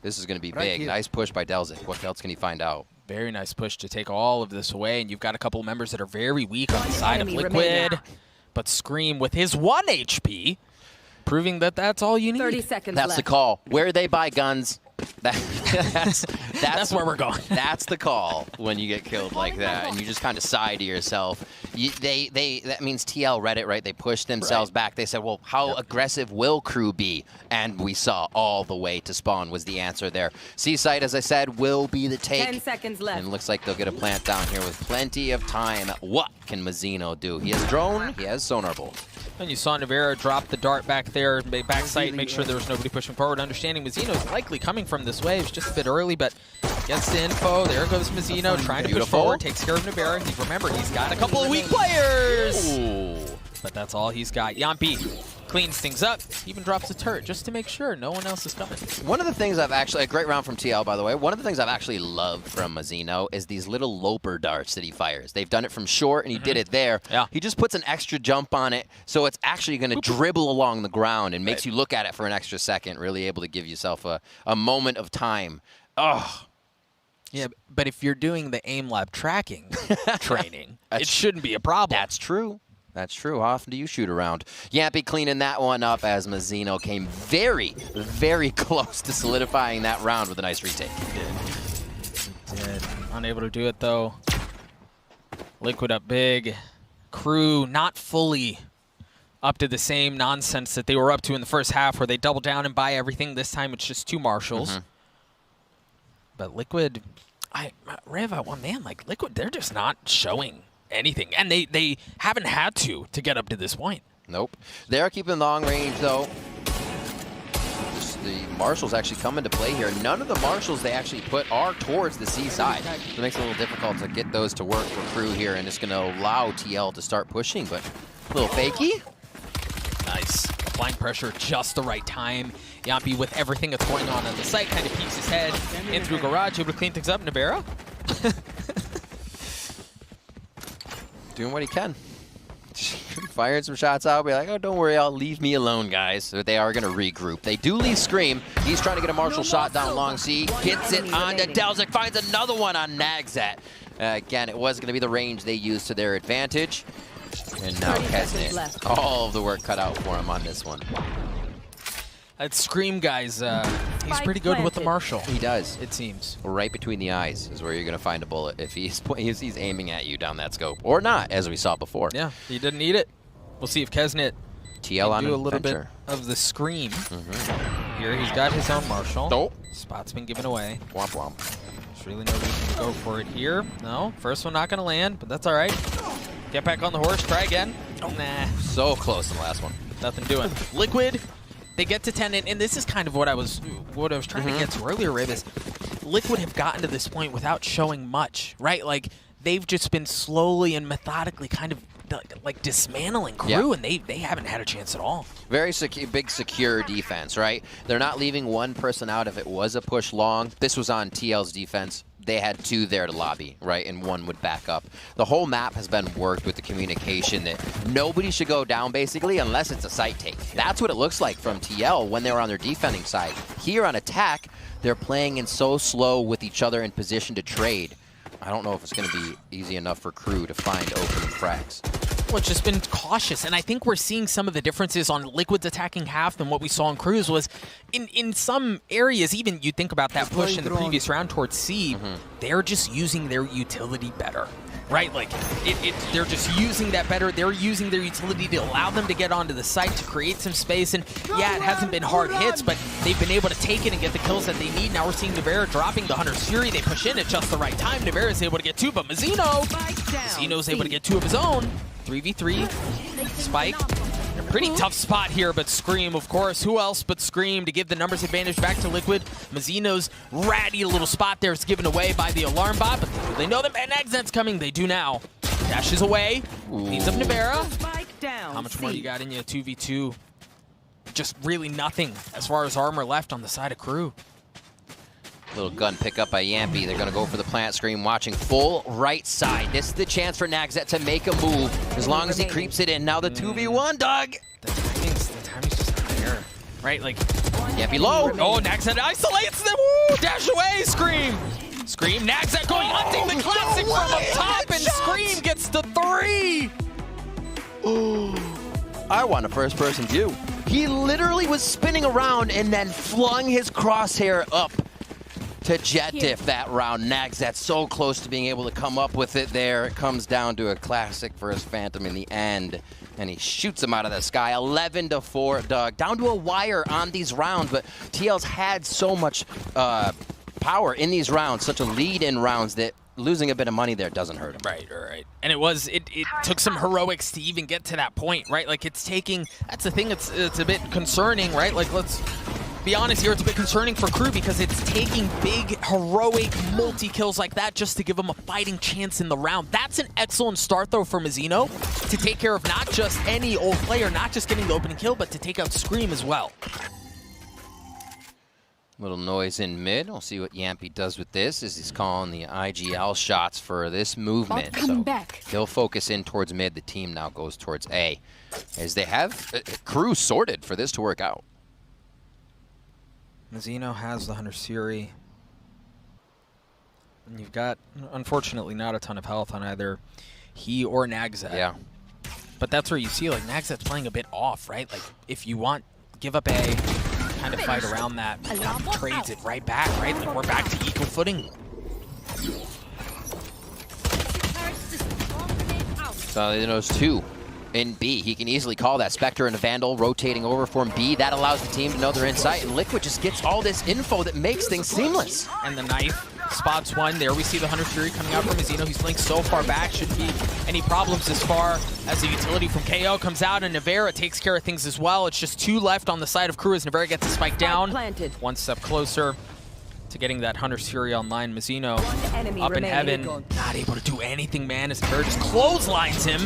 this is going to be big. Nice push by Delzik. What else can he find out? Very nice push to take all of this away, and you've got a couple of members that are very weak on the side of enemy Liquid. remaining. But Scream with his 1 HP, proving that that's all you need. 30 seconds That's left. the call. Where they buy guns, that's That's where we're going. That's the call when you get killed like that, and you just kind of sigh to yourself. That means TL read it, right? They pushed themselves back. They said, well, how aggressive will crew be? And we saw all the way to spawn was the answer there. Seaside, as I said, will be the take. 10 seconds left. And it looks like they'll get a plant down here with plenty of time. What can Mazzino do? He has drone, he has sonar bolt. And you saw Navarra drop the dart back there, back sight, make sure there was nobody pushing forward. Understanding Mazzino's likely coming from this wave, just a bit early, but gets the info. There goes Mazzino trying to push forward, takes care of Navarra. Remember, he's got a couple of weak players! Ooh. But that's all he's got. Yampi cleans things up, even drops a turret just to make sure no one else is coming. One of the things I've actually, a great round from TL, by the way, one of the things I've actually loved from Mazzino is these little loper darts that he fires. They've done it from short, and he did it there. Yeah. He just puts an extra jump on it, so it's actually going to dribble along the ground and makes you look at it for an extra second, really able to give yourself a moment of time. Oh. Yeah, but if you're doing the aim lab tracking training, it shouldn't be a problem. That's true. That's true. How often do you shoot around? Yampy cleaning that one up as Mazzino came very, very close to solidifying that round with a nice retake. He did. Unable to do it, though. Liquid up big. Crew not fully up to the same nonsense that they were up to in the first half where they double down and buy everything. This time it's just 2 marshals. But Liquid, Rev, man, like Liquid, they're just not showing anything. And they haven't had to get up to this point. Nope. They are keeping long range, though. The marshals actually come into play here. None of the marshals they actually put are towards the C side. So it makes it a little difficult to get those to work for crew here, and it's going to allow TL to start pushing, but a little fakey. Nice. Applying pressure just the right time. Yampi, with everything that's going on the site, kind of peeks his head in through garage, able to clean things up. Navarra? Doing what he can. Firing some shots out, be like, oh, don't worry, leave me alone, guys. So they are going to regroup. They do leave Scream. He's trying to get a Marshall shot down long C. Gets it on to Delzik, finds another one on Nagzat. Again, it was going to be the range they used to their advantage. And now Kesnet, all of the work cut out for him on this one. That Scream guy's, he's pretty good with the Marshall. He does. It seems. Right between the eyes is where you're going to find a bullet if he's aiming at you down that scope. Or not, as we saw before. Yeah, he didn't need it. We'll see if Kesnet TL can do a little bit of the Scream. Here, he's got his own Marshall. Nope. Spot's been given away. Womp womp. There's really no reason to go for it here. No, first one not going to land, but that's all right. Get back on the horse, try again. Oh, nah. So close in the last one. Nothing doing. Liquid, they get to 10, and this is kind of what I was trying to get to earlier, Rave, is Liquid have gotten to this point without showing much, right? Like, they've just been slowly and methodically kind of like dismantling crew, and they haven't had a chance at all. Very big secure defense, right? They're not leaving one person out if it was a push long. This was on TL's defense. They had 2 there to lobby, right, and 1 would back up. The whole map has been worked with the communication that nobody should go down, basically, unless it's a site take. That's what it looks like from TL when they were on their defending side. Here on attack, they're playing in so slow with each other in position to trade. I don't know if it's going to be easy enough for crew to find open frags. Well, it's just been cautious, and I think we're seeing some of the differences on Liquid's attacking half than what we saw in Crew's was in some areas, even you think about that push in the previous round towards C, they're just using their utility better, right? Like, they're just using that better. They're using their utility to allow them to get onto the site to create some space, and yeah, it hasn't been hard hits, but they've been able to take it and get the kills that they need. Now we're seeing Navarra dropping the Hunter's Fury. They push in at just the right time. Navarra's able to get 2, but Mazzino's able to get 2 of his own. 3v3, Spike. A pretty tough spot here, but Scream, of course. Who else but Scream to give the numbers advantage back to Liquid? Mazzino's ratty little spot there is given away by the alarm bot, but they know that Nagzat's coming. They do now. Dashes away. Needs up Navarra. How much more you got in you? 2v2. Just really nothing as far as armor left on the side of Crew. Little gun pick up by Yampy. They're going to go for the plant screen, watching full right side. This is the chance for Nagzat to make a move as long as he creeps it in. Now the 2v1, Doug. The timing's just not there, right? Like, Yampy low. Oh, Nagzat isolates them. Woo! Dash away, Scream. Scream, Nagzat going hunting the classic from up top, and Scream gets the 3. I want a first-person view. He literally was spinning around and then flung his crosshair up. to jet diff that round. Nags that's so close to being able to come up with it there. It comes down to a classic for his Phantom in the end. And he shoots him out of the sky. 11-4, Doug. Down to a wire on these rounds, but TL's had so much power in these rounds, such a lead in rounds, that losing a bit of money there doesn't hurt him. Right. And it took some heroics to even get to that point, right? Like, it's taking, that's the thing, it's a bit concerning, right? Like, let's be honest here, it's a bit concerning for Crew because it's taking big, heroic multi-kills like that just to give them a fighting chance in the round. That's an excellent start, though, for Mizzino to take care of not just any old player, not just getting the opening kill, but to take out Scream as well. Little noise in mid. We'll see what Yampy does with this as he's calling the IGL shots for this movement. So he'll focus in towards mid. The team now goes towards A as they have Crew sorted for this to work out. Mizzino has the Hunter Siri. And you've got, unfortunately, not a ton of health on either he or Nagzat. Yeah. But that's where you see, like, Nagzat's playing a bit off, right? Like, if you want, give up A, kind of fight around that, trades it right back, right? Like, we're back to equal footing. So he knows 2 in B. He can easily call that. Spectre and a Vandal rotating over from B. That allows the team to know they're in sight, and Liquid just gets all this info that makes things seamless. And the knife spots one. There we see the Hunter Fury coming out from Mizzino. He's playing so far back. Shouldn't be any problems as far as the utility from KO comes out, and Navera takes care of things as well. It's just 2 left on the side of Crew as Navera gets a spike down. One step closer to getting that Hunter Fury online. Mizzino up in heaven, not able to do anything, man, as Navera just clotheslines him,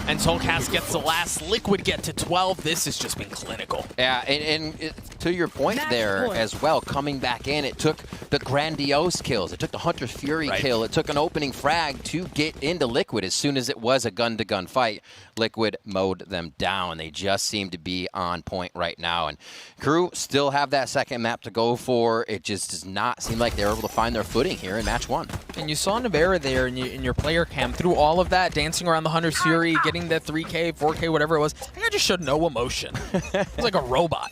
and Soulcast gets the last. Liquid get to 12. This has just been clinical. Yeah, and to your point there as well, coming back in, it took the grandiose kills. It took the Hunter Fury kill. It took an opening frag to get into Liquid. As soon as it was a gun-to-gun fight, Liquid mowed them down. They just seem to be on point right now. And Crew still have that second map to go for. It just does not seem like they're able to find their footing here in match 1. And you saw Navera there in your player cam through all of that, dancing around the Hunter's Fury, getting that 3K, 4K, whatever it was. I think I just showed no emotion. It's like a robot.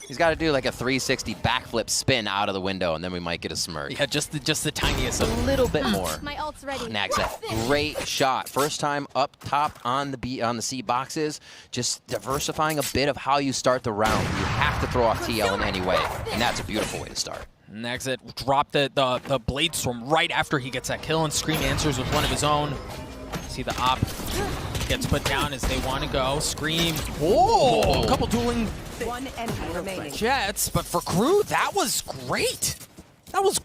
He's got to do like a 360 backflip spin out of the window, and then we might get a smirk. Yeah, just the tiniest. A little bit more. My ult's ready. Nagzat, great shot. First time up top on the C boxes, just diversifying a bit of how you start the round. You have to throw off TL in any way, and that's a beautiful way to start. Nagzat dropped the Blade Storm right after he gets that kill, and Scream answers with one of his own. See the op gets put down as they want to go. Scream. Whoa! A couple dueling One enemy remaining. jets, but for Crew, that was great. That was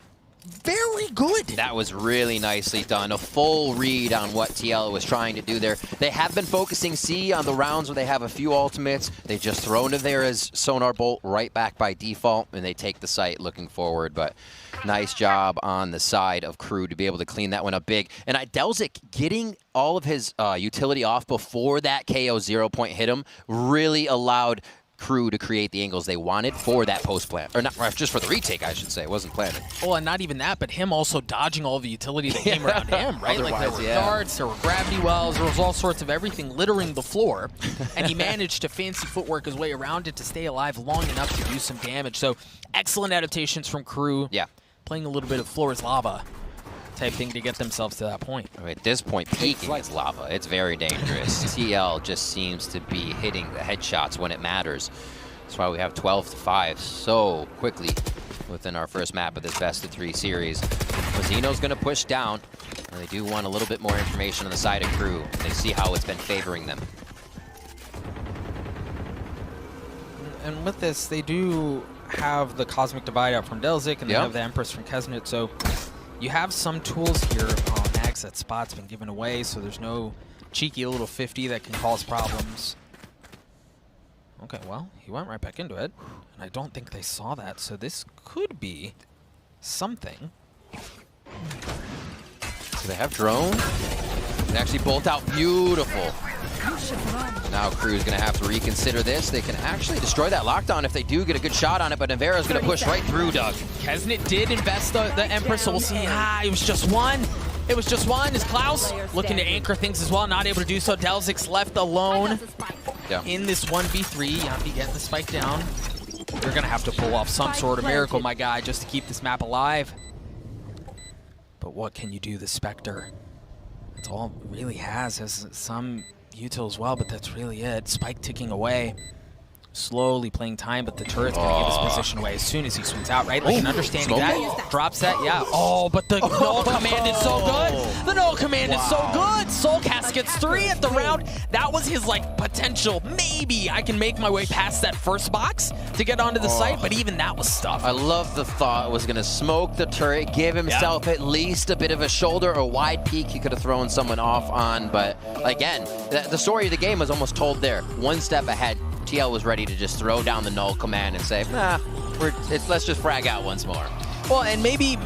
very good. That was really nicely done. A full read on what TL was trying to do there. They have been focusing C on the rounds where they have a few ultimates. They just throw into there as Sonar Bolt right back by default, and they take the site looking forward. But nice job on the side of Crew to be able to clean that one up big. And Delzik getting all of his utility off before that KO 0 point hit him really allowed Crew to create the angles they wanted for that post plant, or not, just for the retake, I should say. It wasn't planted. Well, and not even that, but him also dodging all the utility that came around him, right? Like there were darts, there were gravity wells, there was all sorts of everything littering the floor, and he managed to fancy footwork his way around it to stay alive long enough to do some damage. So excellent adaptations from Crew. Yeah, playing a little bit of floor is lava type thing to get themselves to that point. At this point, peaking is lava. It's very dangerous. TL just seems to be hitting the headshots when it matters. That's why we have 12-5 so quickly within our first map of this best-of-3 series. Mizzino's going to push down, and they do want a little bit more information on the side of Crew. They see how it's been favoring them. And with this, they do have the Cosmic Divide out from Delzik, and they have the Empress from Kesnit, so you have some tools here. Oh, Max, that spot's been given away, so there's no cheeky little 50 that can cause problems. Okay, well, he went right back into it, and I don't think they saw that, so this could be something. So they have drone. They actually bolt out beautiful. Now Crew's going to have to reconsider this. They can actually destroy that lockdown if they do get a good shot on it, but Navera's going to push right through, Doug. Kesnit did invest the Empress, so we'll see. It was just one. It was just one. Is Klaus looking to anchor things as well, not able to do so. Delzik's left alone in this 1v3. Yampy getting the spike down. You're going to have to pull off some sort of miracle, my guy, just to keep this map alive. But what can you do, the Spectre? That's all it really has some util as well, but that's really it. Spike ticking away. Slowly playing time, but the turret's going to give his position away as soon as he swings out, right? Like, an understanding that. Drops that, yeah. Oh, but the null command is so good. The null command is so good. Soulcast gets 3 at the round. That was his, like, potential. Maybe I can make my way past that first box to get onto the site, but even that was stuff. I love the thought. Was going to smoke the turret, give himself at least a bit of a shoulder, a wide peek he could have thrown someone off on, but again, the story of the game was almost told there. One step ahead. TL was ready to just throw down the null command and say, nah, let's just frag out once more. Well, and maybe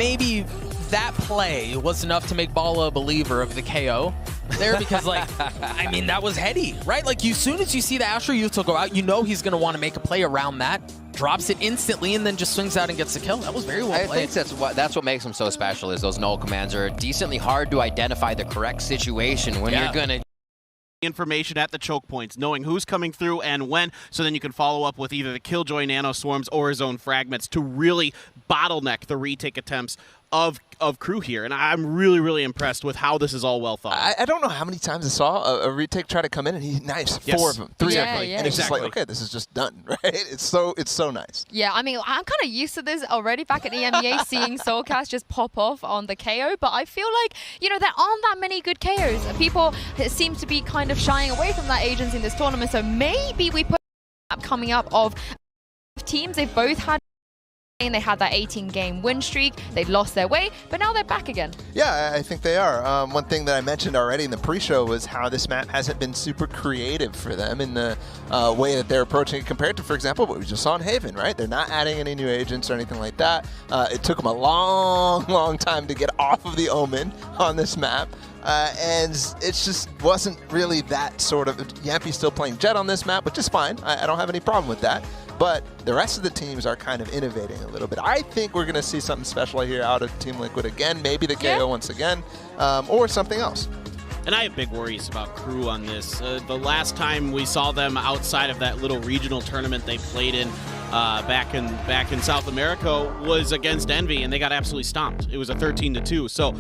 that play was enough to make Bala a believer of the KO there, because, like, I mean, that was heady, right? Like, as soon as you see the Astro util go out, you know he's going to want to make a play around that, drops it instantly, and then just swings out and gets the kill. That was very well played. I think that's what makes him so special, is those null commands are decently hard to identify the correct situation when you're going to information at the choke points, knowing who's coming through and when, so then you can follow up with either the Killjoy Nano Swarms or his own fragments to really bottleneck the retake attempts of crew here. And I'm really, really impressed with how this is all well thought. I don't know how many times I saw a retake try to come in and he knifes 4 of them, 3 of them. And it's just like, okay, this is just done, right? It's so nice. Yeah, I mean, I'm kind of used to this already back at EMEA, seeing Soulcast just pop off on the KO, but I feel like, you know, there aren't that many good KOs. People seem to be kind of shying away from that agents in this tournament, so maybe we put coming up of teams. They've both had, they had that 18-game win streak. They lost their way, but now they're back again. Yeah, I think they are. One thing that I mentioned already in the pre-show was how this map hasn't been super creative for them in the way that they're approaching it compared to, for example, what we just saw in Haven, right? They're not adding any new agents or anything like that. It took them a long time to get off of the Omen on this map. And it just wasn't really that sort of... Yampy's still playing Jet on this map, which is fine. I don't have any problem with that. But the rest of the teams are kind of innovating a little bit. I think we're going to see something special here out of Team Liquid again. Maybe the KO once again, or something else. And I have big worries about Crew on this. The last time we saw them outside of that little regional tournament they played in back in South America was against Envy, and they got absolutely stomped. It was a 13-2. So,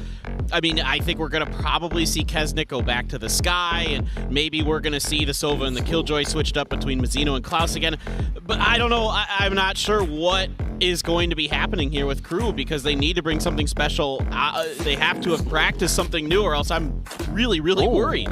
I mean, I think we're going to probably see Kesnick go back to the Sky, and maybe we're going to see the Sova and the Killjoy switched up between Mazzino and Klaus again. But I don't know. I'm not sure what is going to be happening here with Crew, because they need to bring something special. They have to have practiced something new, or else I'm really worried.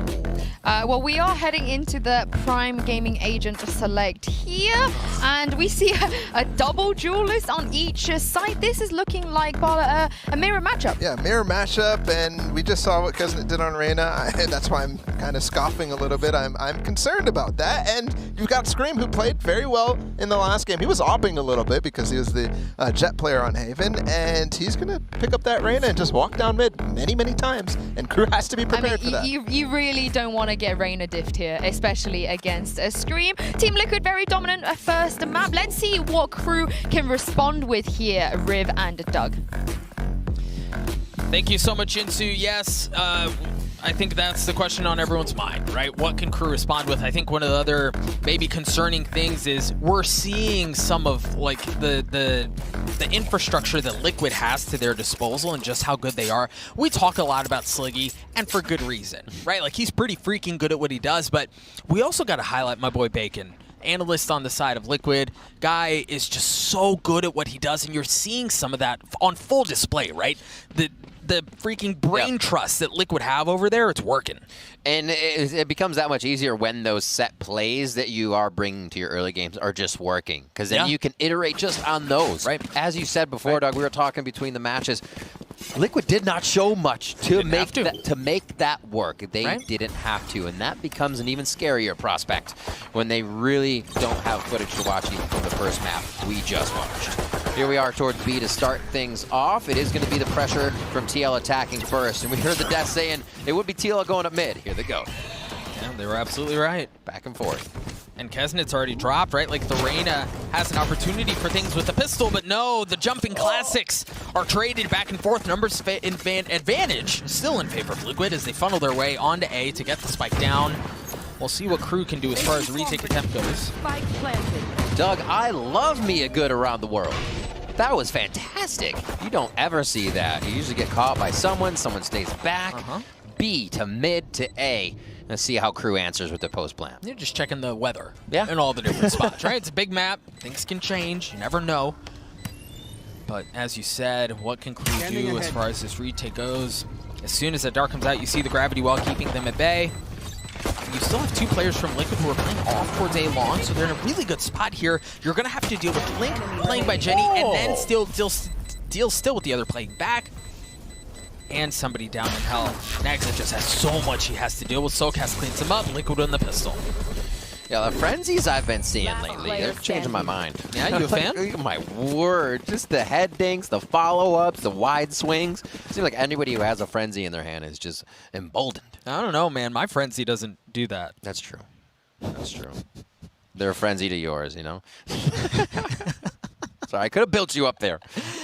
Well, we are heading into the Prime Gaming Agent Select here, and we see a double duelist on each site. This is looking like a mirror matchup. Yeah, mirror matchup, and we just saw what Kesnick did on Reyna. That's why I'm kind of scoffing a little bit. I'm concerned about that. And you've got Scream, who played very well in the last game. He was opping a little bit because he was the Jet player on Haven, and he's going to pick up that Reyna and just walk down mid many times, and Crew has to be prepared for that. You really don't want to get Reyna diffed here, especially against a Scream. Team Liquid very dominant first map. Let's see what Crew can respond with here, Riv and Doug. Thank you so much, Insu. Yes, I think that's the question on everyone's mind, right? What can Crew respond with? I think one of the other maybe concerning things is we're seeing some of like the infrastructure that Liquid has to their disposal and just how good they are. We talk a lot about Sliggy, and for good reason, right? Like, he's pretty freaking good at what he does, but we also got to highlight my boy Bacon. Analyst on the side of Liquid. Guy is just so good at what he does, and you're seeing some of that on full display, right? The freaking brain trust that Liquid have over there, it's working. And it becomes that much easier when those set plays that you are bringing to your early games are just working, because then you can iterate just on those. Right. As you said before, Doug, we were talking between the matches. Liquid did not show much to make that work. They didn't have to, and that becomes an even scarier prospect when they really don't have footage to watch even from the first map we just watched. Here we are towards B to start things off. It is going to be the pressure from TL attacking first, and we heard the death saying it would be TL going up mid. Here they go. Yeah, they were absolutely right. Back and forth. And Kesnick's already dropped, right? Like, the Reyna has an opportunity for things with the pistol, but no, the jumping classics are traded back and forth. Numbers advantage still in favor of Liquid as they funnel their way onto A to get the spike down. We'll see what Crew can do as far as the retake attempt goes. Spike planted. Doug, I love me a good around the world. That was fantastic. You don't ever see that. You usually get caught by someone stays back. B to mid to A. Let's see how Crew answers with the post plan. You're just checking the weather Yeah. in all the different spots, right? It's a big map. Things can change. You never know. But as you said, what can Crew do as far as this retake goes? As soon as that dart comes out, you see the gravity wall keeping them at bay. You still have 2 players from Liquid who are playing off towards A long, so they're in a really good spot here. You're going to have to deal with Link playing by Jenny, and then still deal with the other playing back. And somebody down in hell. Naxa just has so much he has to deal with. Soulcast cleans him up, Liquid on the pistol. Yeah, the frenzies I've been seeing lately, they're changing my mind. Yeah, you a fan? Oh my word, just the head dinks, the follow-ups, the wide swings. It seems like anybody who has a frenzy in their hand is just emboldened. I don't know, man. My frenzy doesn't do that. That's true. That's true. They're a frenzy to yours, you know? Sorry, I could have built you up there.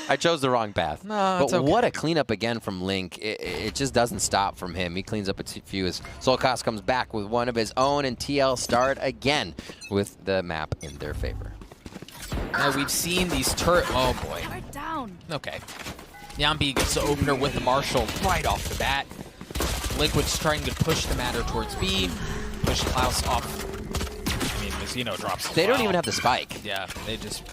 I chose the wrong path. No, but it's okay. what a cleanup again from Link. It just doesn't stop from him. He cleans up a few as Soulcast comes back with one of his own, and TL start again with the map in their favor. Now we've seen these turret. Oh boy. Down. Okay. Yambi gets the opener with the Marshall right off the bat. Liquid's trying to push the matter towards B. Push Klaus off. I mean, Mizuno drops. They don't even have the spike. Yeah, they just.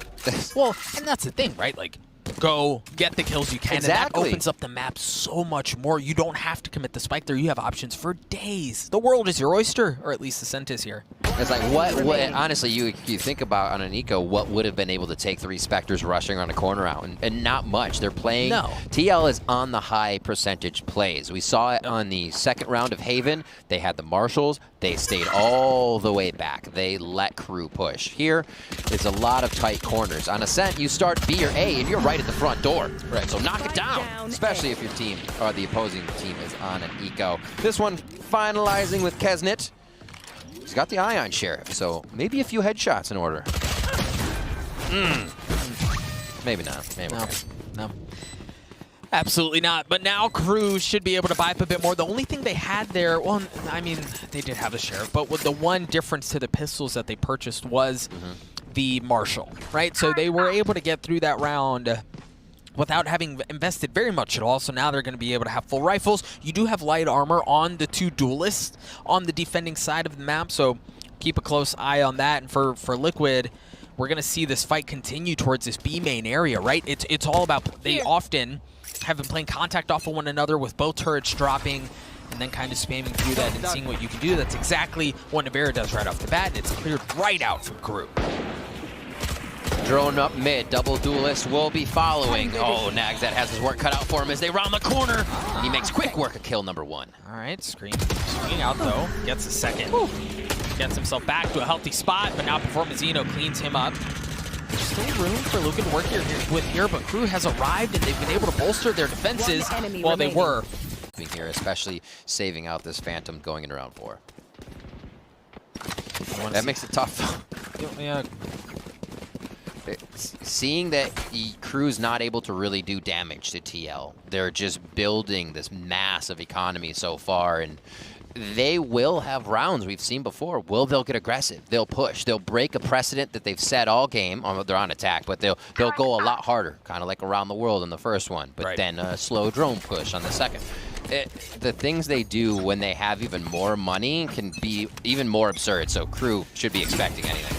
Well, and that's the thing, right? Like, go get the kills you can, Exactly. and that opens up the map so much more. You don't have to commit the spike there. You have options for days. The world is your oyster, or at least the scent is here. It's like, what honestly, you think about on an eco, what would have been able to take 3 Spectres rushing around a corner out, and not much. They're playing. No. TL is on the high percentage plays. We saw it on the second round of Haven. They had the Marshals. They stayed all the way back. They let Crew push. Here, it's a lot of tight corners. On Ascent, you start B or A, and you're right at the front door. Right. So knock it down, especially if your team, or the opposing team, is on an eco. This one finalizing with Kesnit. He's got the Ion Sheriff, so maybe a few headshots in order. Maybe not. Maybe not. No. Absolutely not. But now Crew should be able to buy up a bit more. The only thing they had there, well, I mean, they did have the Sheriff, but with the one difference to the pistols that they purchased was the Marshall, right? So they were able to get through that round without having invested very much at all. So now they're going to be able to have full rifles. You do have light armor on the 2 duelists on the defending side of the map, so keep a close eye on that. And for Liquid, we're going to see this fight continue towards this B main area, right? It's all about, they often have been playing contact off of one another with both turrets dropping and then kind of spamming through that and seeing what you can do. That's exactly what Navera does right off the bat, and it's cleared right out from Crew. Drone up mid, double duelist will be following. Oh, Nags, that has his work cut out for him as they round the corner. He makes quick work of kill number 1. All right, swinging out though, gets a second. Gets himself back to a healthy spot, but now before Mizuno cleans him up. There's still room for Luka to work here, but Crew has arrived and they've been able to bolster their defenses while they were. Here, especially saving out this Phantom going into round 4. That makes it tough though. Yeah. Seeing that Crew's not able to really do damage to TL, they're just building this massive economy so far, and they will have rounds we've seen before. They'll get aggressive. They'll push. They'll break a precedent that they've set all game. They're on attack, but they'll go a lot harder, kind of like around the world in the first one, but then a slow drone push on the second. The things they do when they have even more money can be even more absurd, so Crew should be expecting anything.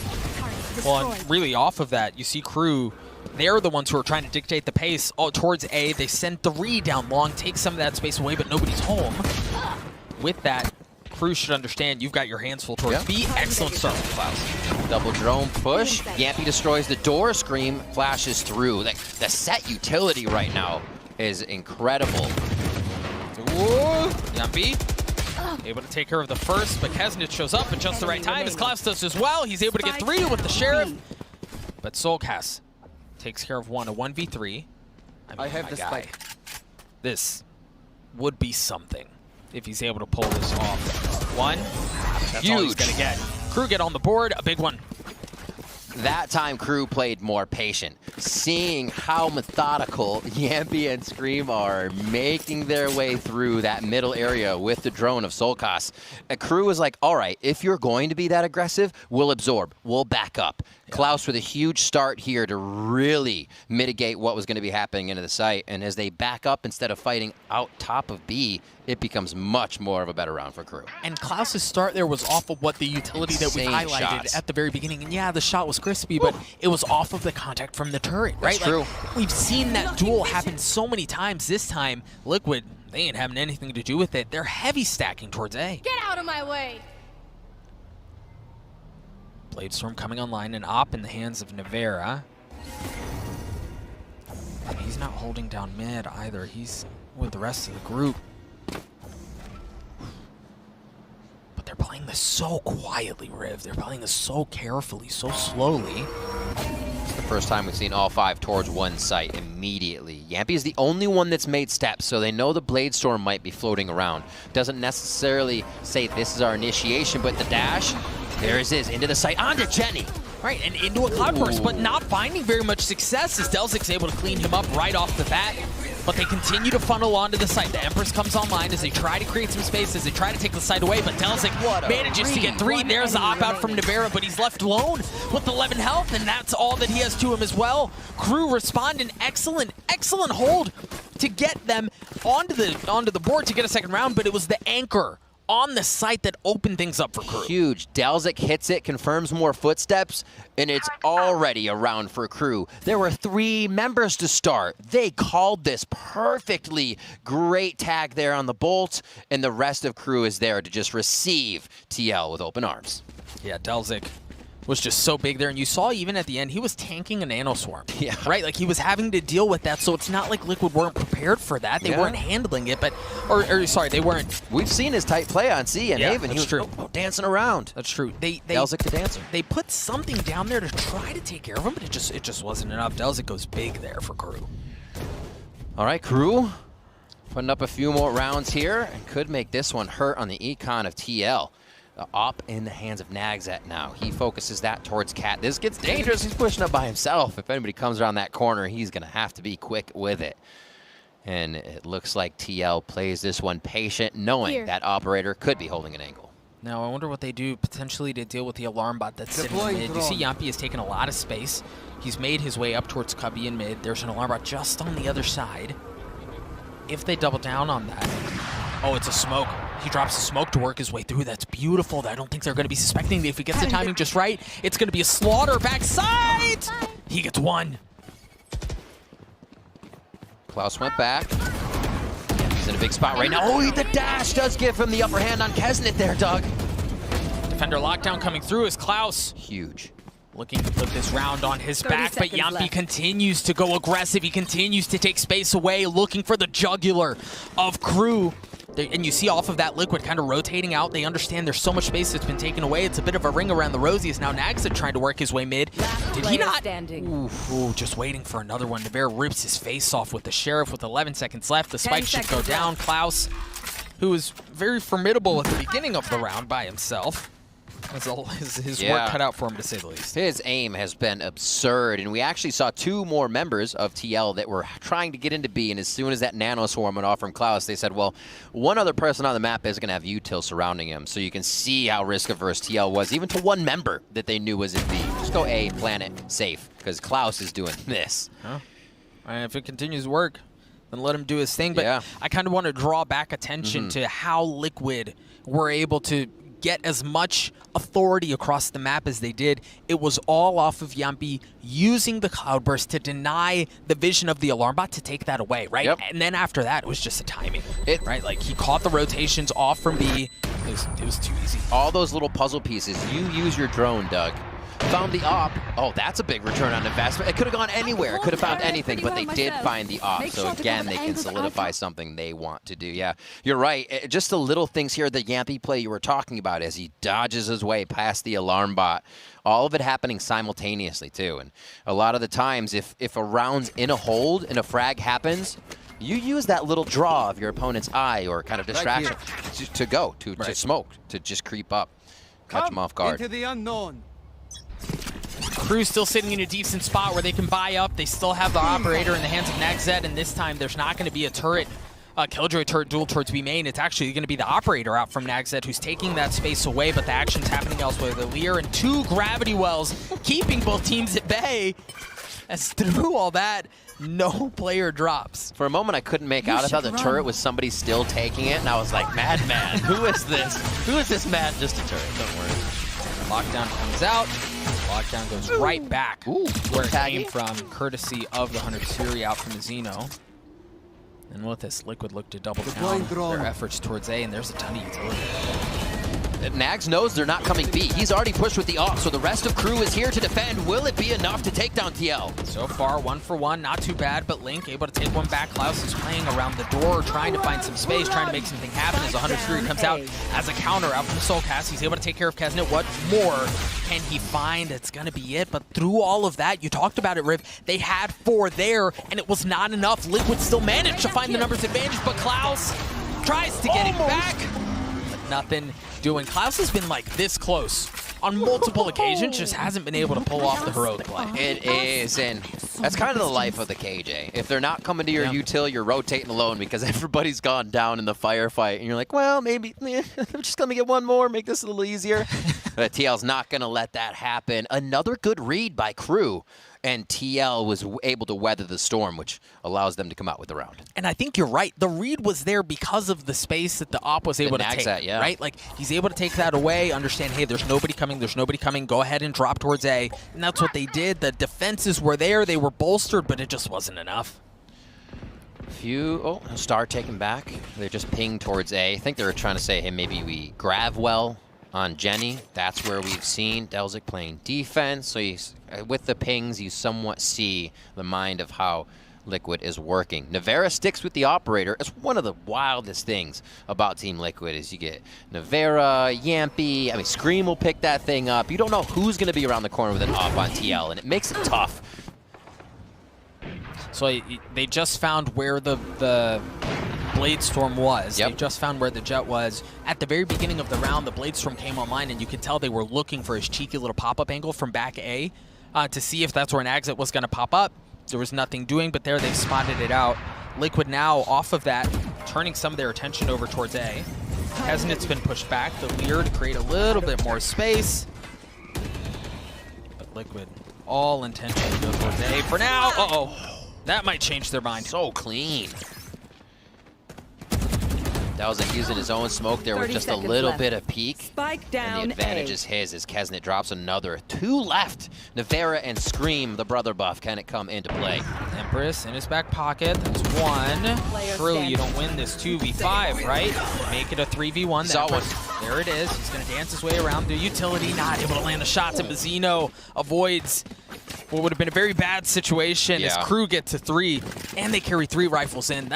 Well, and really off of that, you see Crew, they're the ones who are trying to dictate the pace towards A. They send 3 down long, take some of that space away, but nobody's home. With that, Crew should understand you've got your hands full towards B. Excellent start from Klaus. Double drone push. Yampy destroys the door. Scream flashes through. Like, the set utility right now is incredible. Yampy able to take care of the first, but Kesnit shows up at just the right time as Klaus does as well. He's able to get 3 with the Sheriff, but Soulcast takes care of a 1v3. I have the spike. This would be something if he's able to pull this off. 1, that's all he's gonna get. Crew get on the board, a big one. That time, Crew played more patient. Seeing how methodical Yampy and Scream are making their way through that middle area with the drone of Solkas. Crew was like, all right, if you're going to be that aggressive, we'll absorb, we'll back up. Yeah. Klaus with a huge start here to really mitigate what was going to be happening into the site. And as they back up instead of fighting out top of B, it becomes much more of a better round for Crew. And Klaus's start there was off of what the utility that we highlighted shots at the very beginning. And yeah, the shot was crispy, but it was off of the contact from the turret, right? That's true. Like, we've seen that duel happen so many times. This time, Liquid, they ain't having anything to do with it. They're heavy stacking towards A. Get out of my way! Bladestorm coming online, and op in the hands of Nevera. And he's not holding down mid either. He's with the rest of the group. But they're playing this so quietly, Riv. They're playing this so carefully, so slowly. It's the first time we've seen all 5 towards one site immediately. Yampy is the only one that's made steps, so they know the Bladestorm might be floating around. Doesn't necessarily say this is our initiation, but the dash, there it is, into the site, onto Jenny. Right, and into a cloud burst, but not finding very much success as Delzic's able to clean him up right off the bat. But they continue to funnel onto the site. The Empress comes online as they try to create some space, as they try to take the site away, but Delzic manages to get 3. There's the op-out from Nevera, but he's left alone with 11 health, and that's all that he has to him as well. Crew respond an excellent hold to get them onto the board to get a second round, but it was the anchor on the site that opened things up for Crew. Huge. Delzic hits it, confirms more footsteps, and it's already a round for Crew. There were 3 members to start. They called this perfectly. Great tag there on the Bolt, and the rest of Crew is there to just receive TL with open arms. Yeah, Delzic was just so big there, and you saw even at the end, he was tanking a nanoswarm. Yeah. Right? Like, he was having to deal with that, so it's not like Liquid weren't prepared for that. They weren't handling it, but, or sorry, they weren't. We've seen his tight play on C and Haven. That's he was true. Dancing around. That's true. Delzic the dancer. They put something down there to try to take care of him, but it just wasn't enough. Delzic goes big there for Crew. All right, Crew putting up a few more rounds here and could make this one hurt on the econ of TL. The op in the hands of Nagzet now. He focuses that towards Cat. This gets dangerous. He's pushing up by himself. If anybody comes around that corner, he's going to have to be quick with it. And it looks like TL plays this one patient, knowing that operator could be holding an angle. Now, I wonder what they do potentially to deal with the alarm bot that's sitting in mid. You see Yampy has taken a lot of space. He's made his way up towards Cubby in mid. There's an alarm bot just on the other side. If they double down on that... Oh, it's a smoke. He drops a smoke to work his way through. That's beautiful. I don't think they're going to be suspecting that if he gets the timing just right, it's going to be a slaughter backside. He gets 1. Klaus went back. He's in a big spot right now. Oh, the dash does give him the upper hand on Kesnit there, Doug. Defender lockdown coming through is Klaus. Huge. Looking to put this round on his back, but Yampy continues to go aggressive. He continues to take space away, looking for the jugular of Crew. And you see off of that Liquid kind of rotating out. They understand there's so much space that's been taken away. It's a bit of a ring around the rosies. Now Nagzet trying to work his way mid. Did he not? Ooh, just waiting for another one. Nevera rips his face off with the Sheriff with 11 seconds left. The spike should go down. Klaus, who was very formidable at the beginning of the round by himself. His work cut out for him, to say the least. His aim has been absurd, and we actually saw 2 more members of TL that were trying to get into B, and as soon as that nano swarm went off from Klaus, they said, well, one other person on the map is going to have util surrounding him, so you can see how risk-averse TL was, even to one member that they knew was in B. Just go A, planet, safe, because Klaus is doing this. If it continues to work, then let him do his thing, but I kind of want to draw back attention to how Liquid were able to get as much authority across the map as they did. It was all off of Yampy using the Cloudburst to deny the vision of the alarm bot to take that away, right? And then after that, it was just a timing, right? Like, he caught the rotations off from B. It was too easy. All those little puzzle pieces, you use your drone, Doug. Found the op. Oh, that's a big return on investment. It could have gone anywhere. It could have found anything, but they did find the op. So again, they can solidify something they want to do. Yeah, you're right. Just the little things here, the Yampy play you were talking about as he dodges his way past the alarm bot. All of it happening simultaneously, too. And a lot of the times, if a round's in a hold and a frag happens, you use that little draw of your opponent's eye or kind of distraction to smoke, to just creep up, catch them off guard. Into the unknown. Crew's still sitting in a decent spot where they can buy up. They still have the operator in the hands of Nagzed, and this time there's not going to be a turret, Killjoy turret duel towards B main. It's actually going to be the operator out from Nagzed who's taking that space away, but the action's happening elsewhere. The Lear and 2 gravity wells keeping both teams at bay. As through all that, no player drops. For a moment, I couldn't make out. I thought the turret was somebody still taking it, and I was like, Madman, who is this? Who is this mad? Just a turret, don't worry. Lockdown comes out. Lockdown goes right back where it came from, courtesy of the 100 Siri out from Zeno. And with this, Liquid look to double down their efforts towards A, and there's a ton of utility. Nags knows they're not coming B. He's already pushed with the AWP, so the rest of Crew is here to defend. Will it be enough to take down TL? So far, 1 for 1, not too bad, but Link able to take one back. Klaus is playing around the door, trying to find some space, trying to make something happen as 100 Fury comes out as a counter out from Soulcast. He's able to take care of Kesnet. What more can he find? It's going to be it, but through all of that, you talked about it, Riv, they had 4 there, and it was not enough. Liquid still managed to find the numbers advantage, but Klaus tries to get it back, but nothing doing. Klaus has been like this close on multiple occasions, just hasn't been able to pull off the heroic play. It is, and that's kind of the life of the KJ. If they're not coming to your util, you're rotating alone because everybody's gone down in the firefight, and you're like, well, maybe I'm just gonna get one more, make this a little easier. But TL's not gonna let that happen. Another good read by Crew, and TL was able to weather the storm, which allows them to come out with the round. And I think you're right. The read was there because of the space that the op was able to take, right? Like, he's able to take that away, understand, hey, there's nobody coming, go ahead and drop towards A. And that's what they did. The defenses were there, they were bolstered, but it just wasn't enough. Star taken back. They're just pinged towards A. I think they were trying to say, hey, maybe we grab well on Jenny. That's where we've seen Delzik playing defense. So with the pings, you somewhat see the mind of how Liquid is working. Navera sticks with the operator. It's one of the wildest things about Team Liquid is you get Navera, Yampy, Scream will pick that thing up. You don't know who's going to be around the corner with an op on TL, and it makes it tough. So they just found where the Blade Storm was. They just found where the Jet was. At the very beginning of the round, the Blade Storm came online, and you could tell they were looking for his cheeky little pop-up angle from back A to see if that's where an exit was going to pop up. There was nothing doing, but there they spotted it out. Liquid now, off of that, turning some of their attention over towards A. Kesnet's been pushed back, the Lear to create a little bit more space. But Liquid, all intention to go towards A for now. Uh-oh. That might change their mind. So clean. Delzik using his own smoke there with just a little bit of peek. Spike down. And the advantage is his as Kesnet drops another. 2 left. Navera and Scream, the brother buff, can it come into play? Empress in his back pocket. That's 1. True, you don't win this 2v5, right? Make it a 3v1. Saw one. There it is. He's going to dance his way around the utility. Not able to land the shots, and Mazzino avoids what would have been a very bad situation as Crew get to 3, and they carry 3 rifles in.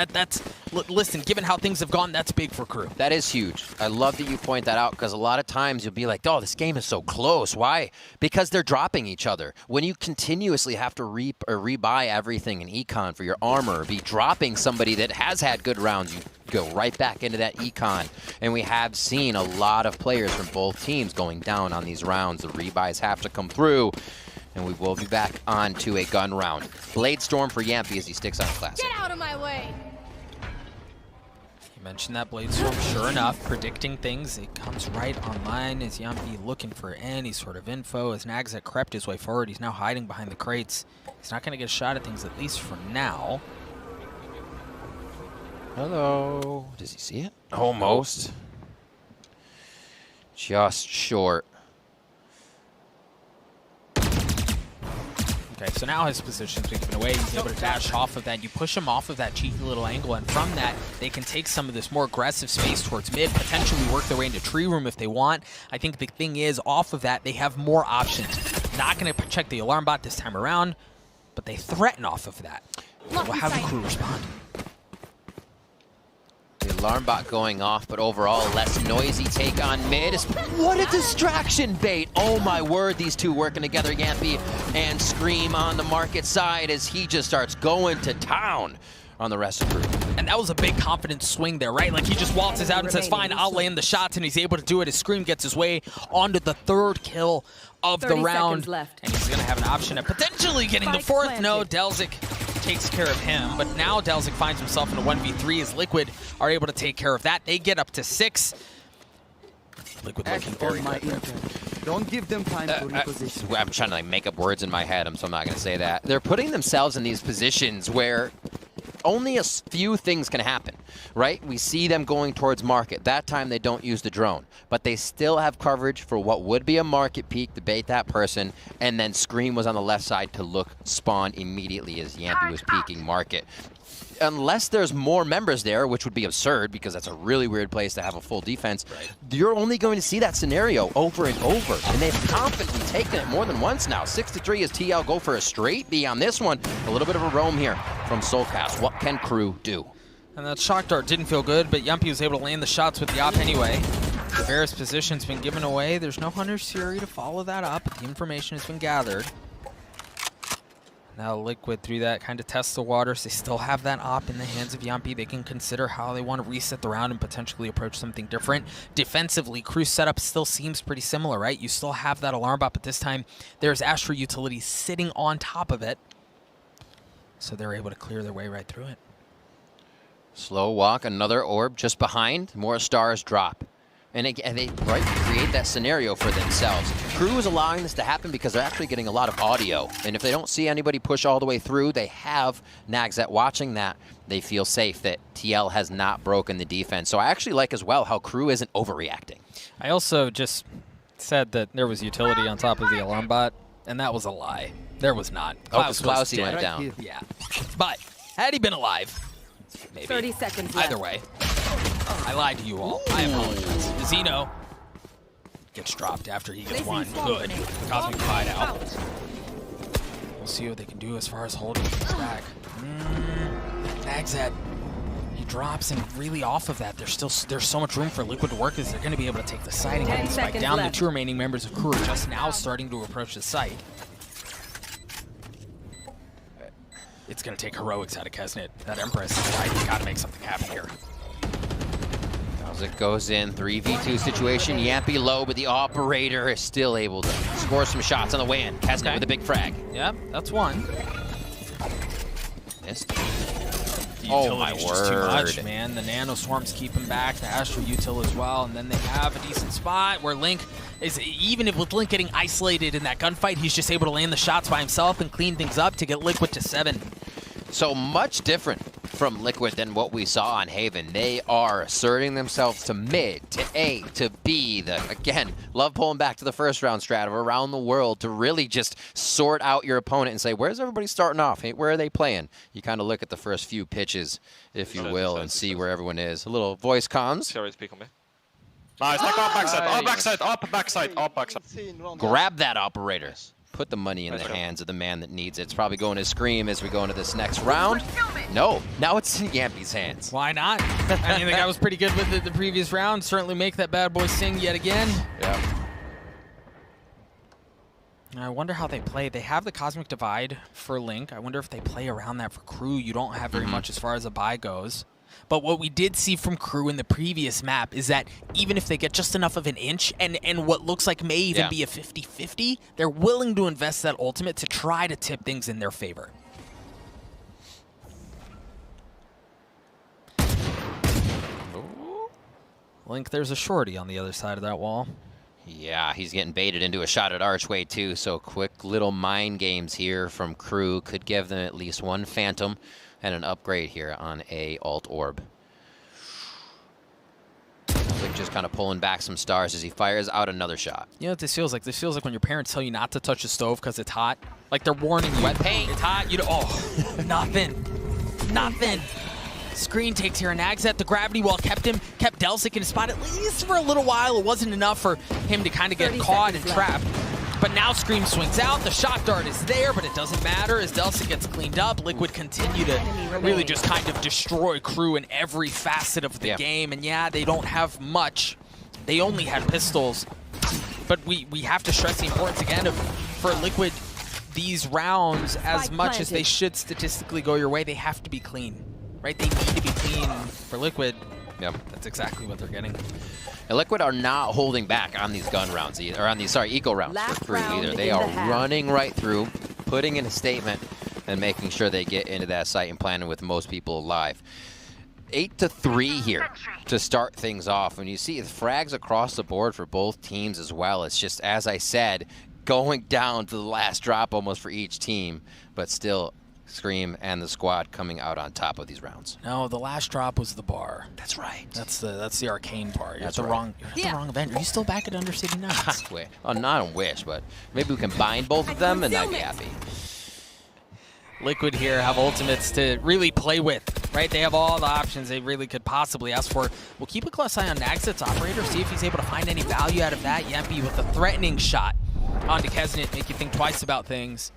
Listen, given how things have gone, that's big for Crew. That is huge. I love that you point that out because a lot of times you'll be like, oh, this game is so close. Why? Because they're dropping each other. When you continuously have to rebuy everything in econ for your armor, or be dropping somebody that has had good rounds, you go right back into that econ. And we have seen a lot of players from both teams going down on these rounds. The rebuys have to come through. And we will be back on to a gun round. Blade Storm for Yampy as he sticks on Classic. Get out of my way! You mentioned that Blade Storm, sure enough, predicting things. It comes right online as Yampy looking for any sort of info. As Nagzet crept his way forward, he's now hiding behind the crates. He's not going to get a shot at things, at least for now. Hello. Does he see it? Almost. Just short. Okay, so now his position's been given away. He's able to dash off of that. You push him off of that cheeky little angle, and from that, they can take some of this more aggressive space towards mid, potentially work their way into tree room if they want. I think the thing is, off of that, they have more options. Not going to check the alarm bot this time around, but they threaten off of that. Well, how do Crew respond? The alarm bot going off, but overall, less noisy take on mid. What a distraction bait! Oh my word, these two working together, Yampy and Scream on the market side as he just starts going to town on the rest of Crew. And that was a big confidence swing there, right? Like he just waltzes out and says, fine, I'll land the shots, and he's able to do it as Scream gets his way onto the 3rd kill of the round. Left. And he's going to have an option at potentially getting the 4th. No, Delzik takes care of him, but now Delzik finds himself in a 1v3 as Liquid are able to take care of that. They get up to 6. Liquid looking very good. Don't give them time to reposition. I'm trying to like make up words in my head, so I'm not going to say that. They're putting themselves in these positions where only a few things can happen, right? We see them going towards market. That time they don't use the drone, but they still have coverage for what would be a market peek to bait that person, and then Scream was on the left side to look spawn immediately as Yampy was peeking market. Unless there's more members there, which would be absurd because that's a really weird place to have a full defense, you're only going to see that scenario over and over. And they've confidently taken it more than once now. 6-3 as TL go for a straight B on this one. A little bit of a roam here from Soulcast. What can Crew do? And that shock dart didn't feel good, but Yampy was able to land the shots with the op anyway. The various positions been given away. There's no Hunter's Fury to follow that up. The information has been gathered. Now Liquid through that kind of tests the waters. They still have that op in the hands of Yampy. They can consider how they want to reset the round and potentially approach something different. Defensively, Crew's setup still seems pretty similar, right? You still have that alarm bot, but this time there's Astra utility sitting on top of it. So they're able to clear their way right through it. Slow walk, another orb just behind. More stars drop. And they create that scenario for themselves. Crew is allowing this to happen because they're actually getting a lot of audio. And if they don't see anybody push all the way through, they have Nagzet watching that. They feel safe that TL has not broken the defense. So I actually like as well how Crew isn't overreacting. I also just said that there was utility on top of the alarm bot, and that was a lie. There was not. Oh, because Klausy went down. Yeah. But had he been alive, maybe. 30 seconds left. Either way. I lied to you all. I apologize. Zeno gets dropped after he gets one. Good. Cosmic Divide out. We'll see what they can do as far as holding things back. Nagzet. He drops, and really off of that, there's so much room for Liquid to work as they're going to be able to take the site and get the spike down. The 2 remaining members of Crew are just now starting to approach the site. It's going to take heroics out of Kesnet. That Empress, he's got to make something happen here. As it goes in, 3v2 situation. Yampy low, but the operator is still able to score some shots on the way in. Kesnet with a big frag. Yep, that's one. Missed. Oh my word. Just too much, man. The Nano Swarms keep him back. The Astro Util as well. And then they have a decent spot where Link is, even if with Link getting isolated in that gunfight, he's just able to land the shots by himself and clean things up to get Liquid to 7. So much different from Liquid than what we saw on Haven. They are asserting themselves to mid, to A, to B. Again, love pulling back to the first round strat of around the world to really just sort out your opponent and say, where's everybody starting off? Hey, where are they playing? You kind of look at the first few pitches, if you will, and see where everyone is. A little voice comms. Speak on me. Nice, like up backside. Grab that operator. Put the money in the hands of the man that needs it. It's probably going to Scream as we go into this next round. No, now it's in Yampy's hands. Why not? I mean, the guy was pretty good with it the previous round. Certainly make that bad boy sing yet again. Yeah. I wonder how they play. They have the Cosmic Divide for Link. I wonder if they play around that for Crew. You don't have very much as far as a buy goes. But what we did see from Crew in the previous map is that even if they get just enough of an inch and what looks like may even be a 50-50, they're willing to invest that ultimate to try to tip things in their favor. Link, there's a shorty on the other side of that wall. Yeah, he's getting baited into a shot at Archway too, so quick little mind games here from Crew could give them at least one Phantom and an upgrade here on a alt orb. Like just kind of pulling back some stars as he fires out another shot. You know what this feels like? This feels like when your parents tell you not to touch the stove because it's hot. Like they're warning you. Wet paint. It's hot. You don't, nothing. Nothing. Screen takes here, and Nagzet. The gravity wall kept Delzik in his spot at least for a little while. It wasn't enough for him to kind of get caught and trapped. But now Scream swings out. The shock dart is there, but it doesn't matter as Delzik gets cleaned up. Liquid continue to really just kind of destroy Crew in every facet of the game. And yeah, they don't have much. They only had pistols. But we have to stress the importance again of for Liquid, these rounds, as much as they should statistically go your way, they have to be clean. right? They need to be clean for Liquid. Yep. That's exactly what they're getting. And Liquid are not holding back on these gun rounds, or on these, eco rounds Last for Crew round either. They in are the half. running right through, putting in a statement, and making sure they get into that site and planning with most people alive. 8-3 here to start things off. When you see frags across the board for both teams as well, it's just, as I said, going down to the last drop almost for each team, but still Scream and the squad coming out on top of these rounds. No, the last drop was the bar. That's right. That's the arcane part. You're That's at the right. wrong. You're at the wrong event. Are you still back at Undercity Nights? Wait, oh, not on Wish, but maybe we combine both of them and I'd be happy. Liquid here have ultimates to really play with, right? They have all the options they really could possibly ask for. We'll keep a close eye on Naxit's operator, see if he's able to find any value out of that. Yempi with a threatening shot onto Kesnet, make you think twice about things.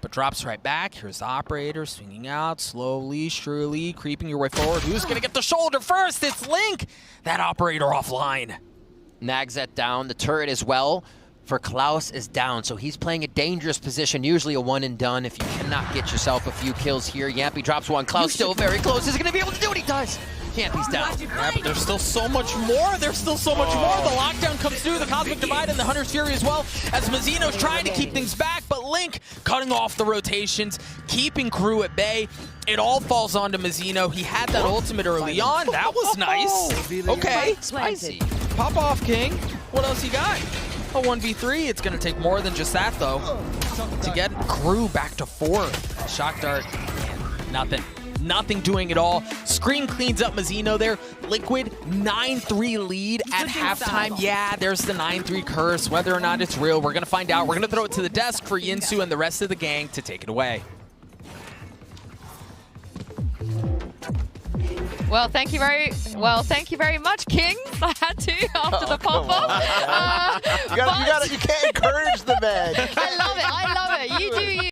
But drops right back. Here's the operator swinging out slowly, surely, creeping your way forward. Who's going to get the shoulder first? It's Link. That operator offline. Nagzet down, the turret as well for Klaus is down, so he's playing a dangerous position, usually a one and done if you cannot get yourself a few kills here. Yampi drops one, Klaus still very close. Is he going to be able to do what he does? Yampi's down. Yeah, but there's still so much more. There's still so much more. The lockdown comes through, the Cosmic Divide and the Hunter's Fury as well, as Mazzino's trying to keep things back, but Link cutting off the rotations, keeping Crew at bay. It all falls onto Mazzino. He had that ultimate early on. That was nice. Okay. Spicy. Pop off, King. What else you got? A 1v3. It's going to take more than just that, though, to get Crew back to 4. Shock Dart, nothing. Nothing doing at all. Scream cleans up Mazzino there. Liquid 9-3 lead at halftime. Yeah, there's the 9-3 curse. Whether or not it's real, we're going to find out. We're going to throw it to the desk for Yinsu and the rest of the gang to take it away. Well, thank you very much, Kings. I had to after the pop-up. You can't encourage the man. I love it. You do you.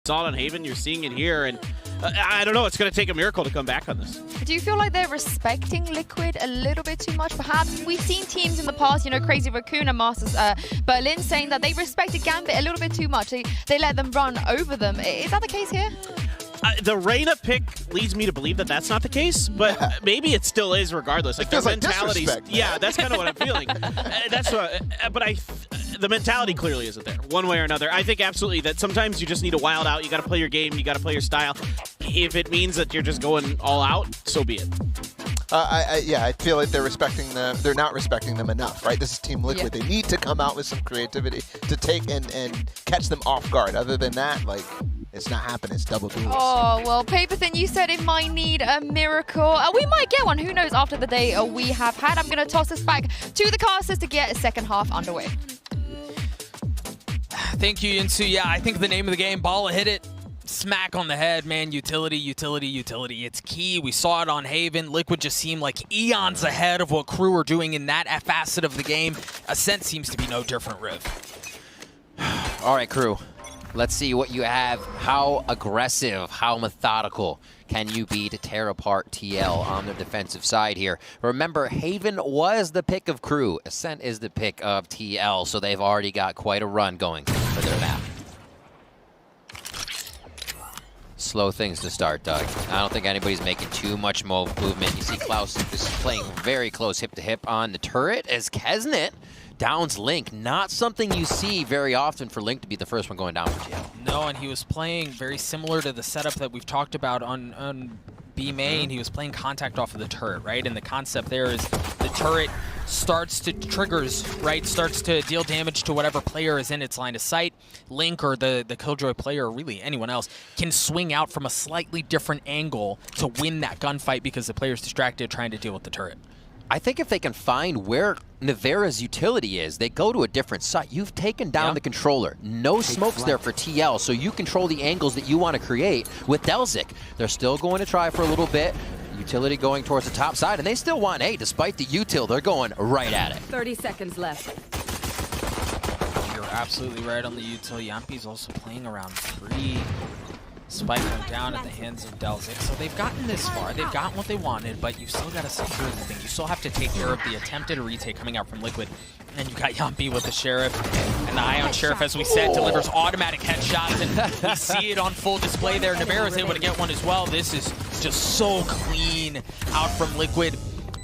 Saw it on Haven, you're seeing it here, and I don't know, it's going to take a miracle to come back on this. Do you feel like they're respecting Liquid a little bit too much? Perhaps we've seen teams in the past, you know, Crazy Raccoon and Masters Berlin saying that they respected Gambit a little bit too much. They let them run over them. Is that the case here? The Reyna pick leads me to believe that that's not the case, but maybe it still is regardless. Like their mentality, yeah, that's kind of what I'm feeling. The mentality clearly isn't there, one way or another. I think absolutely that sometimes you just need to wild out. You got to play your game. You got to play your style. If it means that you're just going all out, so be it. I feel like they're respecting them. They're not respecting them enough, right? This is Team Liquid. Yeah. They need to come out with some creativity to take and catch them off guard. Other than that, like, it's not happening. It's double duels. Oh, well, Paperthin, you said it might need a miracle. We might get one. Who knows after the day we have had. I'm going to toss this back to the casters to get a second half underway. Thank you, Yinsu. Yeah, I think the name of the game, Bala hit it. Smack on the head, man. Utility, utility, utility. It's key. We saw it on Haven. Liquid just seemed like eons ahead of what Crew are doing in that facet of the game. Ascent seems to be no different, Riv. All right, Crew. Let's see what you have. How aggressive, how methodical can you be to tear apart TL on the defensive side here? Remember, Haven was the pick of Crew. Ascent is the pick of TL, so they've already got quite a run going for their map. Slow things to start, Doug. I don't think anybody's making too much movement. You see Klaus is playing very close hip-to-hip on the turret as Kesnet downs Link. Not something you see very often for Link to be the first one going down for TL. No, and he was playing very similar to the setup that we've talked about on B main. He was playing contact off of the turret, right? And the concept there is the turret starts to triggers, right? Starts to deal damage to whatever player is in its line of sight. Link or the Killjoy player, or really anyone else, can swing out from a slightly different angle to win that gunfight because the player's distracted trying to deal with the turret. I think if they can find where Nivera's utility is, they go to a different site. You've taken down the controller. No smokes there for TL, so you control the angles that you want to create with Delzik. They're still going to try for a little bit. Utility going towards the top side, and they still want A. Despite the util, they're going right at it. 30 seconds left. You're absolutely right on the util. Yampi's also playing around 3. Spike went down at the hands of Delzik. So they've gotten this far. They've gotten what they wanted, but you've still got to secure the thing. You still have to take care of the attempted retake coming out from Liquid. And you got Yampi with the Sheriff. And the Ion Sheriff, as we said, delivers automatic headshots. And we see it on full display there. Navarro's able to get one as well. This is just so clean out from Liquid.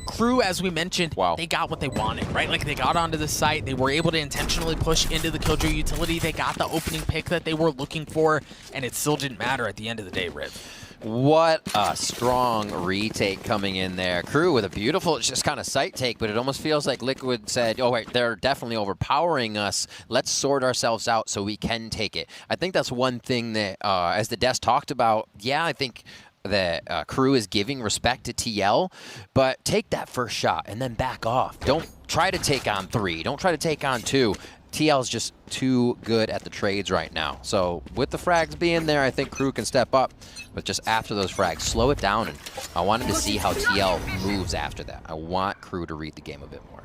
Crew, as we mentioned, they got what they wanted, right? Like, they got onto the site. They were able to intentionally push into the Killjoy utility. They got the opening pick that they were looking for, and it still didn't matter at the end of the day, Riv. What a strong retake coming in there. Crew with a beautiful, just kind of site take, but it almost feels like Liquid said, oh, wait, they're definitely overpowering us. Let's sort ourselves out so we can take it. I think that's one thing that, as the desk talked about, yeah, I think that Crew is giving respect to TL, but take that first shot and then back off. Don't try to take on 3. Don't try to take on 2. TL is just too good at the trades right now. So with the frags being there, I think Crew can step up, but just after those frags, slow it down. And I wanted to see how TL moves after that. I want Crew to read the game a bit more.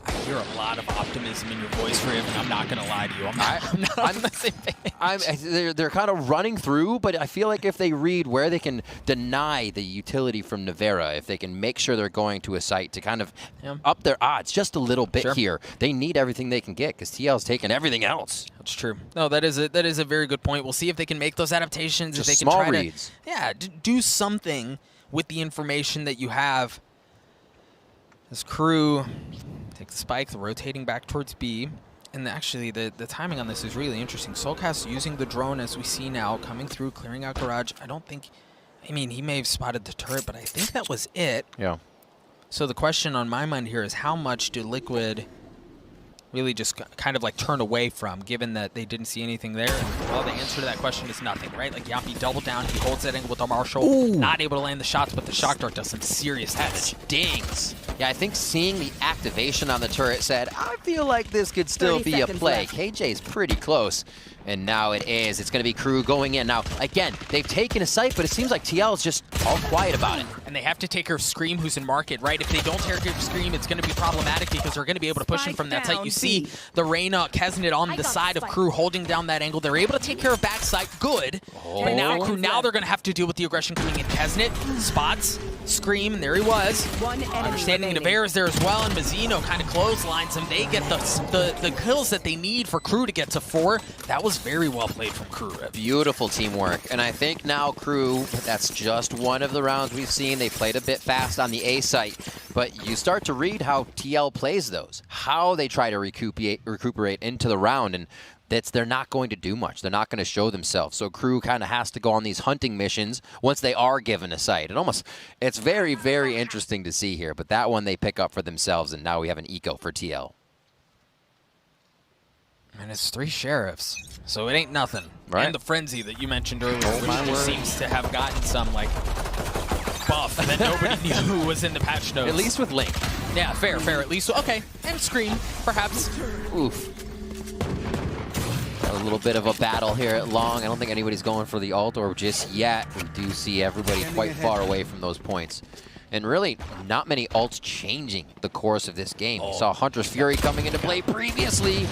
I hear a lot of optimism in your voice, Riv, and I'm not going to lie to you. I'm not on the same page. They're kind of running through, but I feel like if they read where they can deny the utility from Navera, if they can make sure they're going to a site to kind of up their odds just a little bit here, they need everything they can get because TL's taken everything else. That's true. No, that is a very good point. We'll see if they can make those adaptations. Just if they can small try reads. to do something with the information that you have. This Crew take the spike, rotating back towards B. And actually, the timing on this is really interesting. Soulcast using the drone, as we see now, coming through, clearing out Garage. I don't think... I mean, he may have spotted the turret, but I think that was it. Yeah. So the question on my mind here is how much do Liquid really just kind of like turn away from, given that they didn't see anything there? And, well, the answer to that question is nothing, right? Like, Yampi doubled down, he holds that angle with the Marshall, not able to land the shots, but the Shock Dart does some serious damage. Dings. Yeah, I think seeing the activation on the turret said, I feel like this could still be a play. Left. KJ's pretty close. And now it is. It's going to be Crew going in. Now, again, they've taken a site, but it seems like TL is just all quiet about it. And they have to take care of Scream, who's in market, right? If they don't take care of Scream, it's going to be problematic because they're going to be able to push him from that site. You see the Reyna, Kesnet on the side of Crew holding down that angle. They're able to take care of backside. Good. But now Crew, now they're going to have to deal with the aggression coming in. Kesnet spots Scream, and there he was. Understanding Navarro's there as well, and Mazzino kind of clotheslines him. They get the kills that they need for Crew to get to 4. That was very well played from Crew. Beautiful teamwork. And I think now Crew, that's just one of the rounds we've seen. They played a bit fast on the A site, but you start to read how TL plays those, how they try to recuperate into the round, and they're not going to do much. They're not going to show themselves. So Crew kind of has to go on these hunting missions once they are given a site. It's very, very interesting to see here, but that one they pick up for themselves, and now we have an eco for TL. And it's 3 sheriffs, so it ain't nothing. Right. And the frenzy that you mentioned earlier, which just seems to have gotten some like buff that nobody knew was in the patch notes. At least with Link. Yeah, fair. At least, okay. And Scream, perhaps. Oof. A little bit of a battle here at long. I don't think anybody's going for the ult or just yet. We do see everybody quite far away from those points. And really, not many ults changing the course of this game. We saw Hunter's Fury coming into play previously.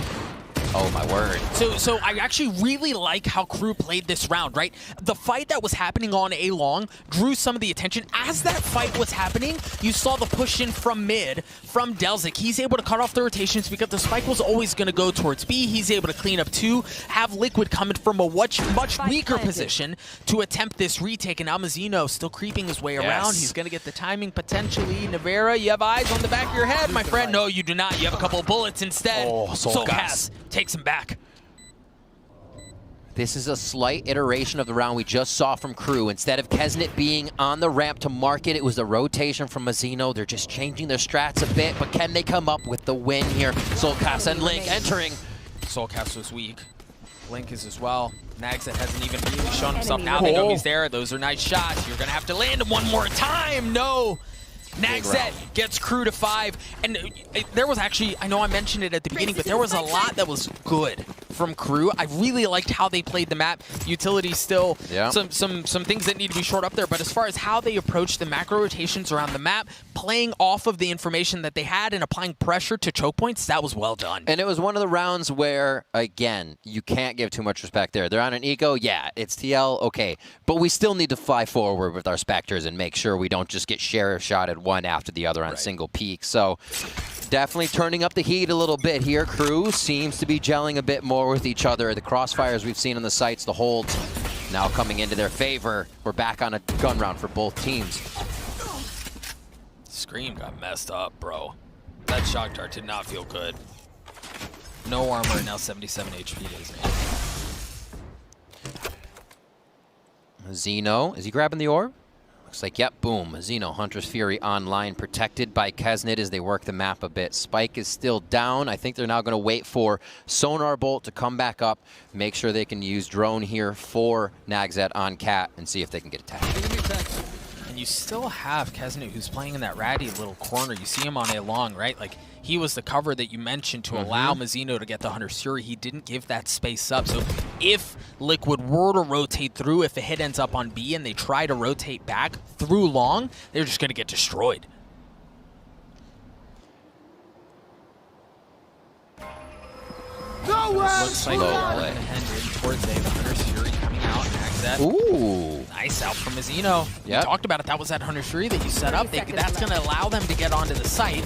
Oh my word. So I actually really like how Crew played this round, right? The fight that was happening on A long drew some of the attention. As that fight was happening, you saw the push in from mid, from Delzik. He's able to cut off the rotations because the spike was always going to go towards B. He's able to clean up 2, have Liquid coming from a much weaker position to attempt this retake. And now Mazzino still creeping his way around. He's going to get the timing potentially. Navarra, you have eyes on the back of your head, my friend. No, you do not. You have a couple of bullets instead. Oh, Soulcast takes him back. This is a slight iteration of the round we just saw from Crew. Instead of Kesnet being on the ramp to market, it was a rotation from Mazzino. They're just changing their strats a bit, but can they come up with the win here? Soulcast and Link entering. Soulcast was weak. Link is as well. Nags that hasn't even really shown himself. Now they know he's there. Those are nice shots. You're going to have to land him one more time. No. Nagset gets Crew to 5, and there was actually, I know I mentioned it at the beginning, but there was a lot that was good from Crew. I really liked how they played the map. Utility still some things that need to be shored up there, but as far as how they approached the macro rotations around the map, playing off of the information that they had and applying pressure to choke points, that was well done. And it was one of the rounds where, again, you can't give too much respect there. They're on an eco, yeah, it's TL, okay. But we still need to fly forward with our Spectres and make sure we don't just get sheriff-shotted one after the other on single peak. So definitely turning up the heat a little bit here. Crew seems to be gelling a bit more with each other. The crossfires we've seen on the sites, the holds, now coming into their favor. We're back on a gun round for both teams. Scream got messed up, bro. That shock dart did not feel good. No armor, now 77 HP days. Zeno, is he grabbing the orb? Looks like, yep, boom. Zeno, Hunter's Fury online, protected by Kesnit as they work the map a bit. Spike is still down. I think they're now going to wait for Sonar Bolt to come back up, make sure they can use drone here for Nagzet on Cat, and see if they can get attacked. And you still have Kesnit, who's playing in that ratty little corner. You see him on A long, right? Like, he was the cover that you mentioned to allow Mazzino to get the Hunter's Fury. He didn't give that space up. So if Liquid were to rotate through, if the hit ends up on B and they try to rotate back through long, they're just going to get destroyed. Looks like they're heading towards A. The Hunter's Fury coming out. Nagzet. Ooh. Nice out from Mazzino. Yep. We talked about it. That was that Hunter's Fury that you set up. That's going to allow them to get onto the site.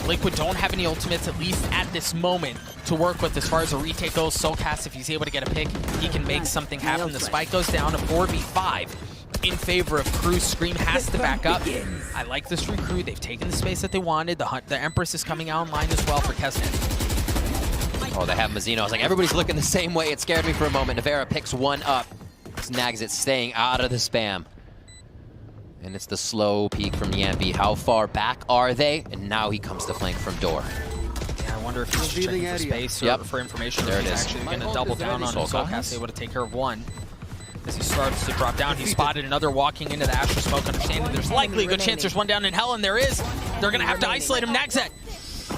Liquid don't have any ultimates, at least at this moment, to work with as far as a retake goes. Soulcast, if he's able to get a pick, he can make something happen. The spike goes down to 4v5 in favor of Crew. Scream has to back up. I like this from Crew. They've taken the space that they wanted. The Empress is coming out online as well for Kesnit. Oh, they have Mazzino. I was like, everybody's looking the same way. It scared me for a moment. Navera picks one up. Nagzet staying out of the spam. And it's the slow peek from Yambi. How far back are they? And now he comes to flank from door. Yeah, I wonder if he's checking for space or for information. There it is. Actually going to double down on his Soulcast, able to take care of one. As he starts to drop down, he spotted another walking into the Asher Smoke, understanding there's likely a good chance there's one down in Hell, and there is. They're going to have to isolate him. Nagzet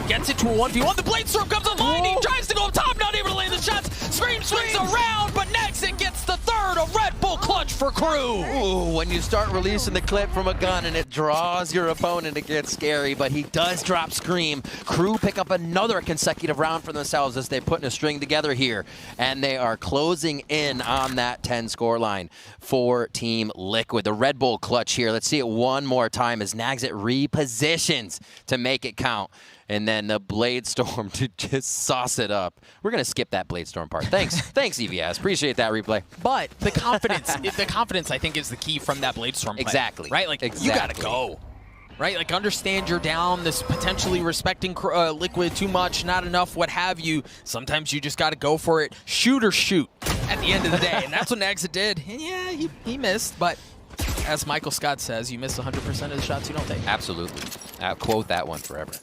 gets it to a 1v1. The Bladestorm comes online. He tries to go up top, not able to land the shots. Scream swings around, but Nagzet gets the third. A Red Bull clutch for Crew. Ooh, when you start releasing the clip from a gun and it draws your opponent, it gets scary, but he does drop Scream. Crew pick up another consecutive round for themselves as they're putting a string together here, and they are closing in on that 10 score line for Team Liquid. The Red Bull clutch here. Let's see it one more time as Nagzet repositions to make it count. And then the Bladestorm to just sauce it up. We're going to skip that Bladestorm part. Thanks. Thanks, EVS. Appreciate that replay. But the confidence, I think, is the key from that Bladestorm play. Exactly. Right? Like, you got to go. Right? Like, understand you're down, this potentially respecting Liquid too much, not enough, what have you. Sometimes you just got to go for it. Shoot or shoot at the end of the day. And that's what Nagzet did. And yeah, he missed, but as Michael Scott says, you miss 100% of the shots you don't take. Absolutely. I'll quote that one forever.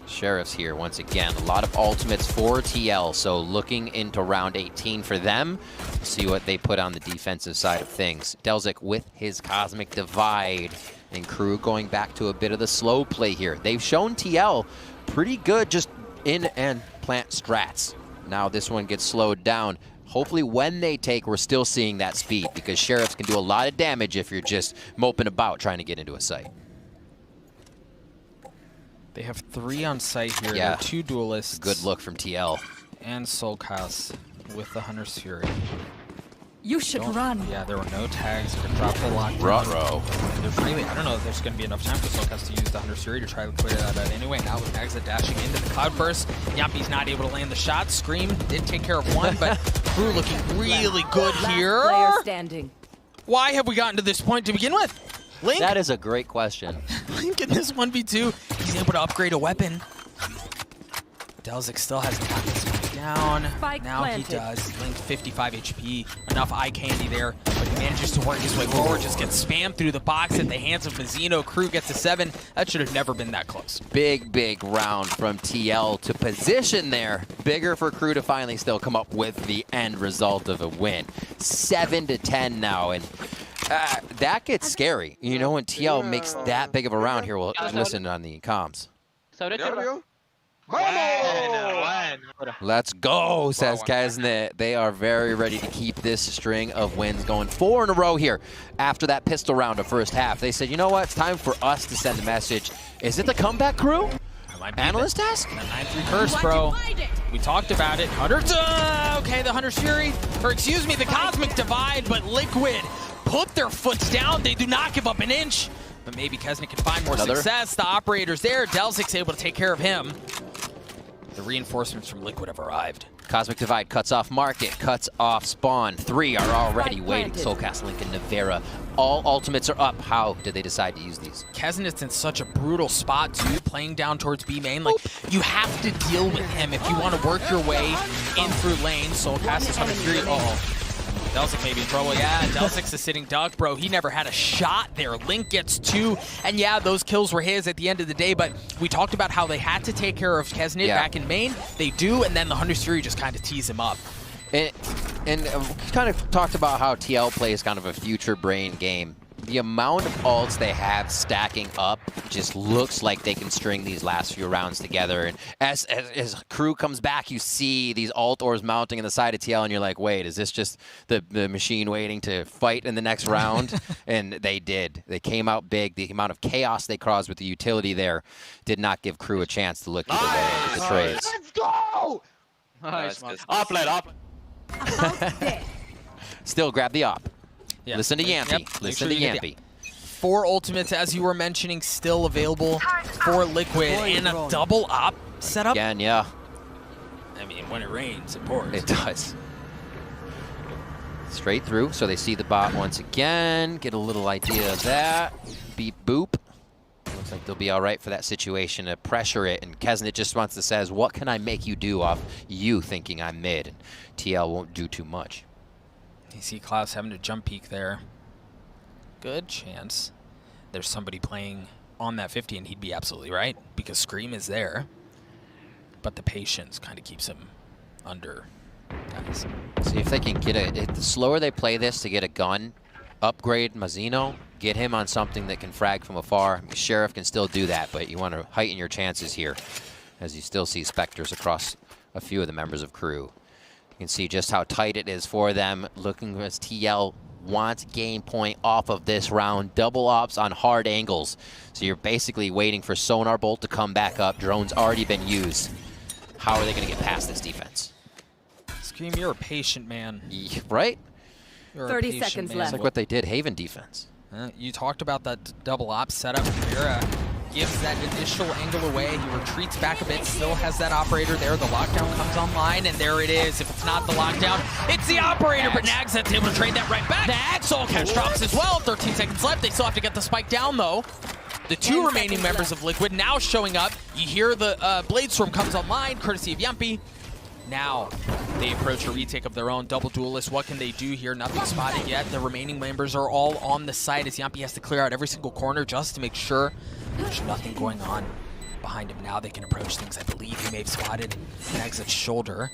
Sheriffs here once again. A lot of ultimates for TL, so looking into round 18 for them. See what they put on the defensive side of things. Delzik with his Cosmic Divide, and Crew going back to a bit of the slow play here. They've shown TL pretty good just in and plant strats. Now this one gets slowed down. Hopefully when they take, we're still seeing that speed, because Sheriffs can do a lot of damage if you're just moping about trying to get into a site. They have 3 on site here. Yeah. They're 2 duelists. Good look from TL. And Soulcast with the Hunter's Fury. You should run. Yeah, there were no tags. They're going to drop the lockdown. Ruh-roh. I don't know if there's going to be enough time for Soulcast to use the Hunter's Fury to try to clear that out anyway. Now with Nagzet dashing into the Cloud Burst, Yampi's not able to land the shot. Scream did take care of one, but Crew looking really good here. Player standing. Why have we gotten to this point to begin with? Link? That is a great question. Link in this 1v2, he's able to upgrade a weapon. Delzik still hasn't got this one down. Spike now planted. he does. Link 55 HP, enough eye candy there, but he manages to work his way forward, just gets spammed through the box at the hands of Mazzino. Crew gets a 7. That should have never been that close. Big, big round from TL to position there. Bigger for Crew to finally still come up with the end result of a win. 7-10 now, and that gets scary. You know, when TL makes that big of a round here, we'll listen on the comms. Let's go, says Kesnet. They are very ready to keep this string of wins going. 4 in a row here after that pistol round of first half. They said, you know what? It's time for us to send a message. Is it the comeback crew? Analyst task? 9-3 curse, bro. We talked about it. Okay, the Hunter's Fury, or excuse me, the Cosmic Divide, but Liquid put their foots down. They do not give up an inch. But maybe Kesnet can find more success. The operator's there. Delzic's able to take care of him. The reinforcements from Liquid have arrived. Cosmic Divide cuts off Market, cuts off Spawn. 3 are already waiting. Soulcast, Link, and Navera. All ultimates are up. How did they decide to use these? Kesnet's in such a brutal spot, too, playing down towards B main. Like, you have to deal with him if you want to work your way in through lane. Soulcast is 103. Delzic may be in trouble. Yeah, Delzic's a sitting duck, bro. He never had a shot there. Link gets 2, and yeah, those kills were his at the end of the day, but we talked about how they had to take care of Kesnet back in main. They do, and then the Hunter's Fury just kind of tease him up. And we kind of talked about how TL plays kind of a future brain game. The amount of ults they have stacking up just looks like they can string these last few rounds together. And as crew comes back, you see these ult ores mounting on the side of TL, and you're like, wait, is this just the machine waiting to fight in the next round? And they did. They came out big. The amount of chaos they caused with the utility there did not give crew a chance to look either way with the trades. Let's go! Nice. Up lane, up. Still grab the op. Yeah. Listen to Yampy. Yep. Listen to Yampy. 4 ultimates, as you were mentioning, still available for Liquid, and a double op setup. Again, yeah. I mean, when it rains, it pours. It does. Straight through, so they see the bot once again. Get a little idea of that. Beep boop. Looks like they'll be all right for that situation to pressure it. And Kesnet just wants to says, what can I make you do off you thinking I'm mid? And TL won't do too much. You see Klaus having to jump peek there. Good chance there's somebody playing on that 50, and he'd be absolutely right because Scream is there. But the patience kind of keeps him under, guys. See if they can get the slower they play this to get a gun, upgrade Mazzino, get him on something that can frag from afar. Sheriff can still do that, but you want to heighten your chances here as you still see Spectres across a few of the members of crew. You can see just how tight it is for them. Looking as TL wants game point off of this round. Double ops on hard angles. So you're basically waiting for Sonar Bolt to come back up. Drone's already been used. How are they going to get past this defense? Scream, you're a patient man. Yeah, right? You're 30 seconds left. It's like what they did Haven defense. You talked about that double op setup. Vera gives that initial angle away. He retreats back a bit, still has that operator there. The lockdown comes online, and there it is. If it's not the lockdown, it's the operator, but Nagzet's able to trade that right back. That Soul Catch drops as well. 13 seconds left. They still have to get the spike down, though. The 2 remaining members of Liquid now showing up. You hear the Bladestorm comes online, courtesy of Yampy. Now they approach a retake of their own. Double duelist. What can they do here? Nothing spotted yet. The remaining members are all on the site as Yampy has to clear out every single corner just to make sure there's nothing going on behind him. Now they can approach things. I believe he may have spotted Nagzet's shoulder.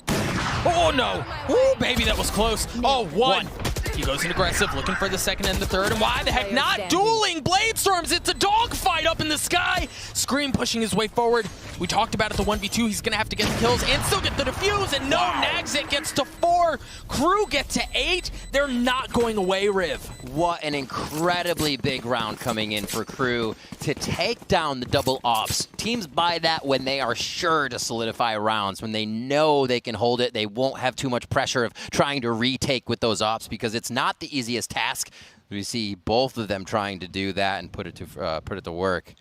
Oh no! Ooh, baby, that was close. Oh, one. He goes in aggressive, looking for the second and the third. And why the heck not? Dueling Bladestorms! It's a dogfight up in the sky! Scream pushing his way forward. We talked about it, the 1v2. He's going to have to get the kills and still get the defuse. And no, Nagzet gets to 4. Crew get to 8. They're not going away, Riv. What an incredibly big round coming in for Crew to take down the double ops. Teams buy that when they are sure to solidify rounds, when they know they can hold it. They won't have too much pressure of trying to retake with those ops because it's not the easiest task. We see both of them trying to do that and put it to work.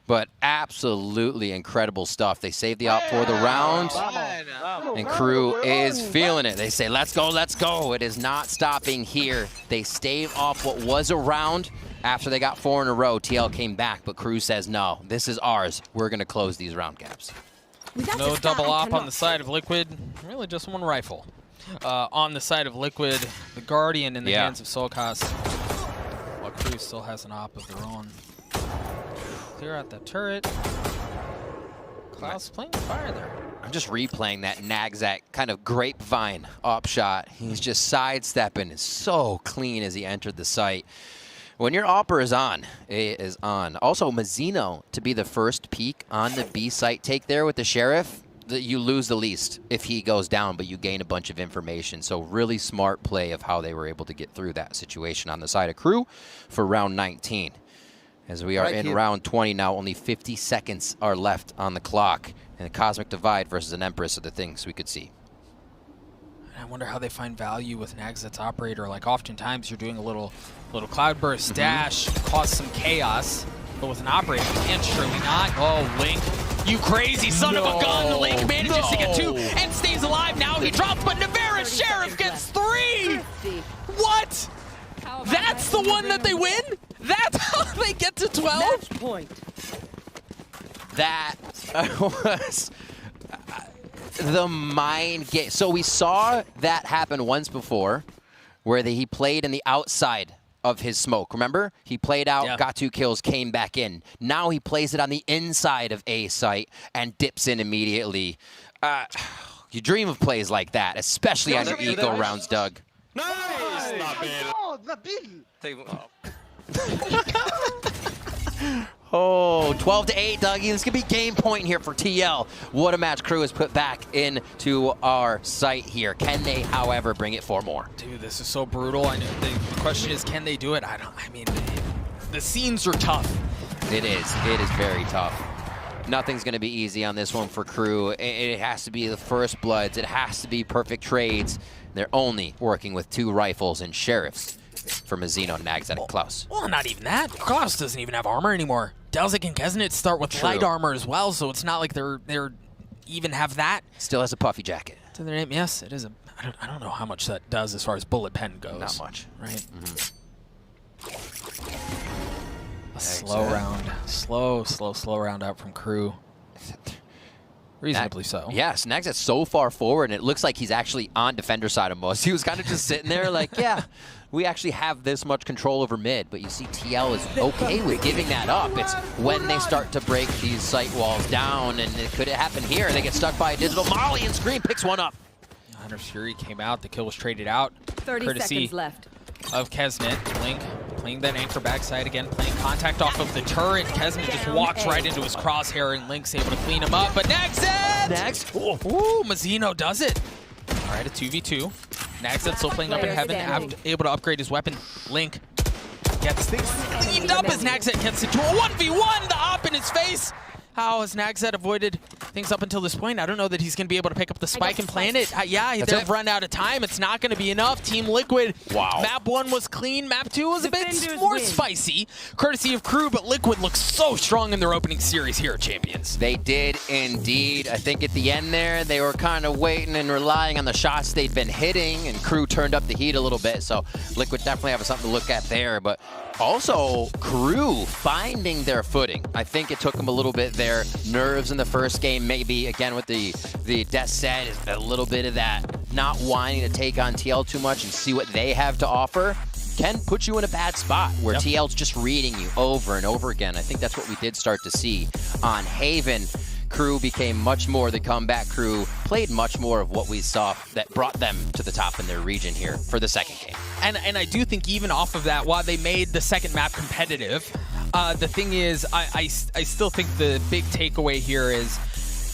But absolutely incredible stuff. They save the op for the round, and Crew is feeling it. They say, let's go, let's go. It is not stopping here. They stave off what was a round. After they got 4 in a row, TL came back, but Crew says, no, this is ours. We're going to close these round gaps. No double op on the side of Liquid. Really just 1 rifle. On the side of Liquid, the Guardian in the hands of Soulcast. While Crew still has an op of their own. Clear out that turret. Klaus playing fire there. I'm just replaying that Nagzet kind of grapevine op shot. He's just sidestepping. It's so clean as he entered the site. When your Opera is on, A is on. Also, Mazzino to be the first peek on the B site take there with the Sheriff. You lose the least if he goes down, but you gain a bunch of information. So really smart play of how they were able to get through that situation on the side of Crew for round 19. As we are in round 20 now, only 50 seconds are left on the clock. And a Cosmic Divide versus an Empress are the things we could see. I wonder how they find value with Nagzet's operator. Like, oftentimes you're doing a little cloudburst dash, cause some chaos, but with an operator, you can surely not. Oh, Link, you crazy son of a gun! Link manages to get 2 and stays alive. Now he drops, but Nevera's Sheriff gets 3. What? That's the one that they win? That's how they get to 12? Match point. That was the mind game. So we saw that happen once before, where he played in the outside of his smoke. Remember? He played out, got 2 kills, came back in. Now he plays it on the inside of A site and dips in immediately. You dream of plays like that, especially on your eco rounds, Doug. Nice! Oh, 12-8, Dougie. This could be game point here for TL. What a match Crew has put back into our site here. Can they, however, bring it 4 more? Dude, this is so brutal. I know the question is, can they do it? I mean, the scenes are tough. It is. It is very tough. Nothing's going to be easy on this one for Crew. It has to be the first bloods. It has to be perfect trades. They're only working with 2 rifles and Sheriffs for Mazzino, Nagzet, and Klaus. Well, not even that. Klaus doesn't even have armor anymore. Delzik and Kesnit start with light armor as well, so it's not like they're even have that. Still has a puffy jacket. To their name, yes, it is a. I don't know how much that does as far as bullet pen goes. Not much, right? A slow round, slow round out from Crew. Reasonably so. Yes, Nagzet's so far forward, and it looks like he's actually on defender side of most. He was kind of just sitting there like, yeah, we actually have this much control over mid, but you see TL is okay with giving that up. It's when they start to break these sight walls down, and could it happen here? They get stuck by a digital molly, and Scream picks one up. Hunter's Fury came out. The kill was traded out. 30 seconds left. Of Kesnit. Link playing that anchor backside again, playing contact off of the turret. Kesnit just walks right into his crosshair, and Link's able to clean him up. But Nagzet! Ooh, Mazzino does it. All right, a 2v2. Nagzet still playing up in heaven, able to upgrade his weapon. Link gets things cleaned up as Nagzet gets into a 1v1. The op in his face. How has Nagzet avoided things up until this point? I don't know that he's going to be able to pick up the spike and plant it. Yeah, they've run out of time. It's not going to be enough. Team Liquid. Wow. Map 1 was clean. Map 2 was a bit more spicy, courtesy of Crew, but Liquid looks so strong in their opening series here at Champions. They did indeed. I think at the end there, they were kind of waiting and relying on the shots they'd been hitting, and Crew turned up the heat a little bit, so Liquid definitely have something to look at there, but also Crew finding their footing. I think it took them a little bit there. Nerves in the first game, maybe again with the death set, is a little bit of that not wanting to take on TL too much and see what they have to offer can put you in a bad spot where TL's just reading you over and over again. I think that's what we did start to see on Haven. Crew became much more the comeback crew, played much more of what we saw that brought them to the top in their region here for the second game. And I do think even off of that, while they made the second map competitive, the thing is, I still think the big takeaway here is,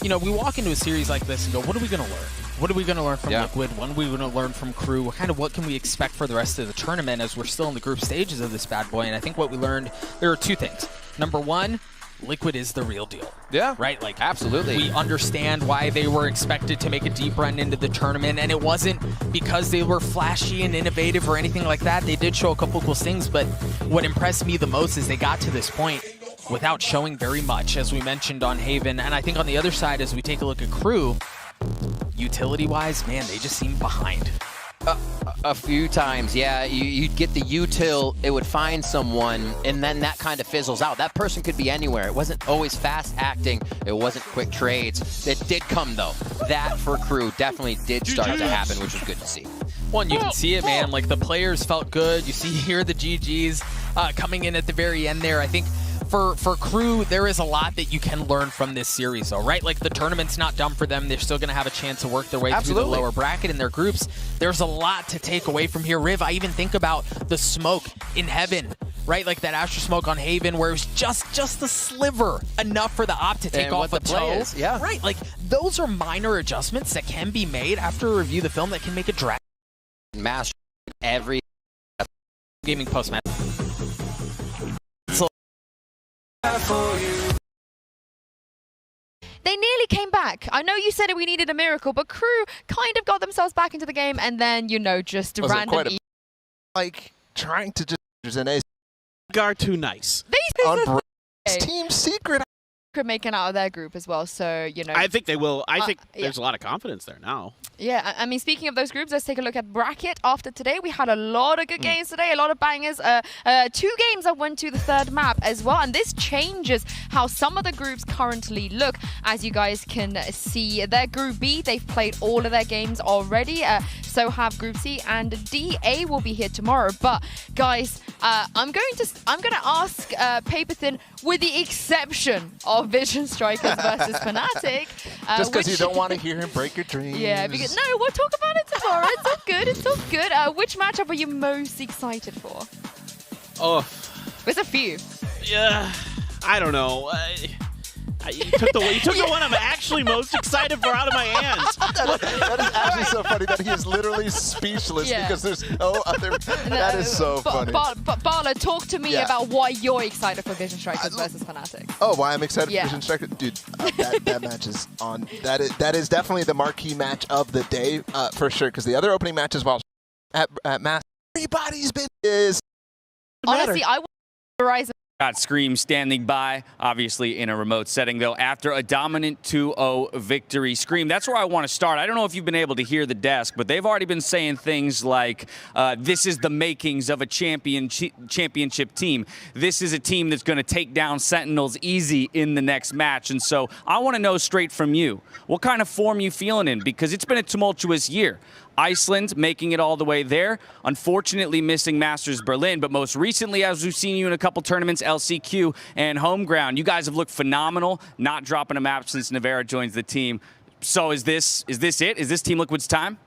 you know, we walk into a series like this and go, what are we going to learn? What are we going to learn from Liquid? What are we going to learn from Crew? What can we expect for the rest of the tournament as we're still in the group stages of this bad boy? And I think what we learned, there are 2 things. Number 1, Liquid is the real deal. Yeah. Right? Like, absolutely. We understand why they were expected to make a deep run into the tournament, and it wasn't because they were flashy and innovative or anything like that. They did show a couple cool things, but what impressed me the most is they got to this point without showing very much, as we mentioned on Haven. And I think on the other side, as we take a look at Crew, utility-wise, man, they just seem behind. A few times, yeah. You'd get the util, it would find someone, and then that kind of fizzles out. That person could be anywhere. It wasn't always fast acting. It wasn't quick trades. It did come, though. That, for Crew, definitely did start to happen, which was good to see. One, you can see it, man. Like, the players felt good. You see here the GGs coming in at the very end there. I think for Crew, there is a lot that you can learn from this series, though, right? Like, the tournament's not done for them. They're still going to have a chance to work their way through the lower bracket in their groups. There's a lot to take away from here. Riv, I even think about the smoke in Heaven right? Like that Astro Smoke on Haven where it was just a sliver enough for the op to take And off what a the play toe. is, yeah. Right, like those are minor adjustments that can be made after a review of the film that can make a drastic Master every gaming post-match. They nearly came back. I know you said we needed a miracle, but Crew kind of got themselves back into the game and then, you know, just random... Like, trying to just... an ace. Are too nice. Team secret. Making out of their group as well, so, you know... I think they will. I think there's a lot of confidence there now. Yeah, I mean, speaking of those groups, let's take a look at bracket. After today, we had a lot of good games today, a lot of bangers. 2 games that went to the 3rd map as well, and this changes how some of the groups currently look. As you guys can see, their Group B, they've played all of their games already. So have Group C and D. A will be here tomorrow. But guys, I'm going to ask Paperthin, with the exception of Vision Strikers versus Fnatic. Just because you don't want to hear him break your dreams. Yeah, because no, we'll talk about it tomorrow. It's all good. It's all good. Which matchup are you most excited for? Oh, There's a few. yeah. I don't know. You took the one I'm actually most excited for out of my hands. That is actually so funny that he is literally speechless because there's no other. That is so funny. But Bala, talk to me about why you're excited for Vision Strikers versus Fnatic. Oh, why I'm excited for Vision Strikers? Dude, that match is on. That is definitely the marquee match of the day for sure. Because the other opening matches, while at Mass, everybody's been is. Honestly, I want Horizon. Got Scream standing by, obviously in a remote setting, though, after a dominant 2-0 victory. Scream, that's where I want to start. I don't know if you've been able to hear the desk, but they've already been saying things like, this is the makings of a championship team. This is a team that's going to take down Sentinels easy in the next match. And so I want to know straight from you, what kind of form you feeling in? Because it's been a tumultuous year. Iceland making it all the way there. Unfortunately missing Masters Berlin, but most recently, as we've seen you in a couple tournaments, LCQ and Homeground. You guys have looked phenomenal, not dropping a map since Nevera joins the team. So is this it? Is this Team Liquid's time?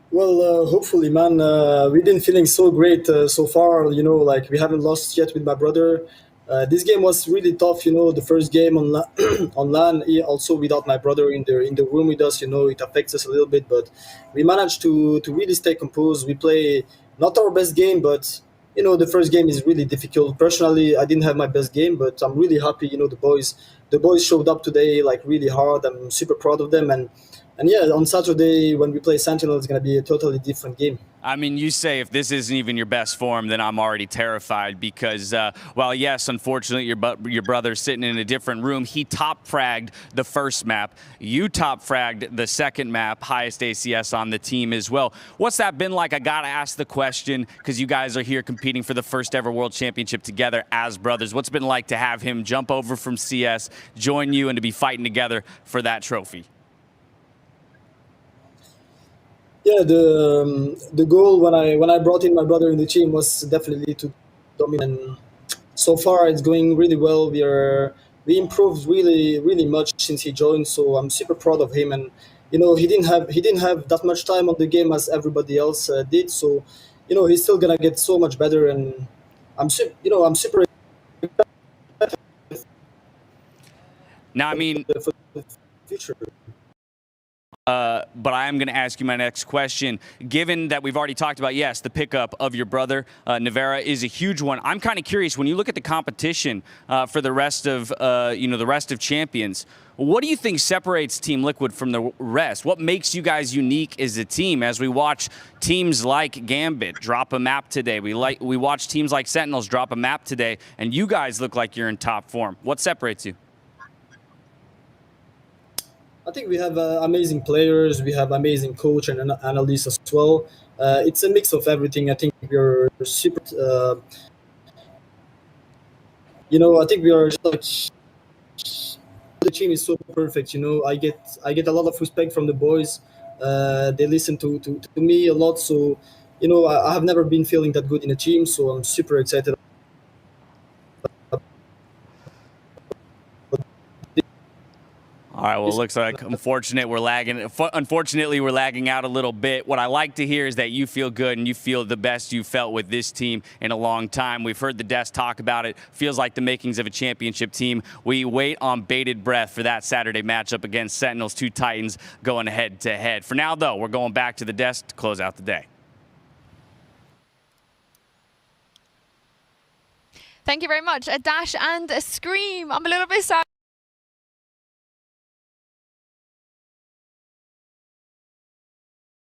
Well, hopefully, man. We've been feeling so great so far. You know, like we haven't lost yet with my brother. This game was really tough, you know, the first game on LAN, also without my brother in the room with us, you know, it affects us a little bit, but we managed to really stay composed. We play not our best game, but, you know, the first game is really difficult. Personally, I didn't have my best game, but I'm really happy, you know, the boys showed up today, like, really hard. I'm super proud of them, and yeah, on Saturday when we play Sentinel, it's going to be a totally different game. I mean, you say if this isn't even your best form, then I'm already terrified because, well, yes, unfortunately, your brother's sitting in a different room. He top-fragged the first map. You top-fragged the second map, highest ACS on the team as well. What's that been like? I got to ask the question because you guys are here competing for the first ever World Championship together as brothers. What's it been like to have him jump over from CS, join you, and to be fighting together for that trophy? Yeah, the goal when I brought in my brother in the team was definitely to dominate. And so far, it's going really well. We improved really much since he joined. So I'm super proud of him. And you know, he didn't have that much time on the game as everybody else did. So you know, he's still gonna get so much better. And I'm super excited. Now, I mean, for the future. But I am going to ask you my next question. Given that we've already talked about, yes, the pickup of your brother, Nevera, is a huge one. I'm kind of curious, when you look at the competition for the rest of, the rest of champions, what do you think separates Team Liquid from the rest? What makes you guys unique as a team? As we watch teams like Gambit drop a map today, we watch teams like Sentinels drop a map today, and you guys look like you're in top form. What separates you? I think we have amazing players. We have amazing coach and analysts as well. It's a mix of everything. I think we're super. I think we are just like the team is so perfect. You know, I get a lot of respect from the boys. They listen to me a lot. So, you know, I have never been feeling that good in a team. So I'm super excited. All right, well, it looks like unfortunately we're lagging out a little bit. What I like to hear is that you feel good and you feel the best you felt with this team in a long time. We've heard the desk talk about it. Feels like the makings of a championship team. We wait on bated breath for that Saturday matchup against Sentinels, 2 Titans going head-to-head. For now, though, we're going back to the desk to close out the day. Thank you very much. A Dash and a Scream. I'm a little bit sad.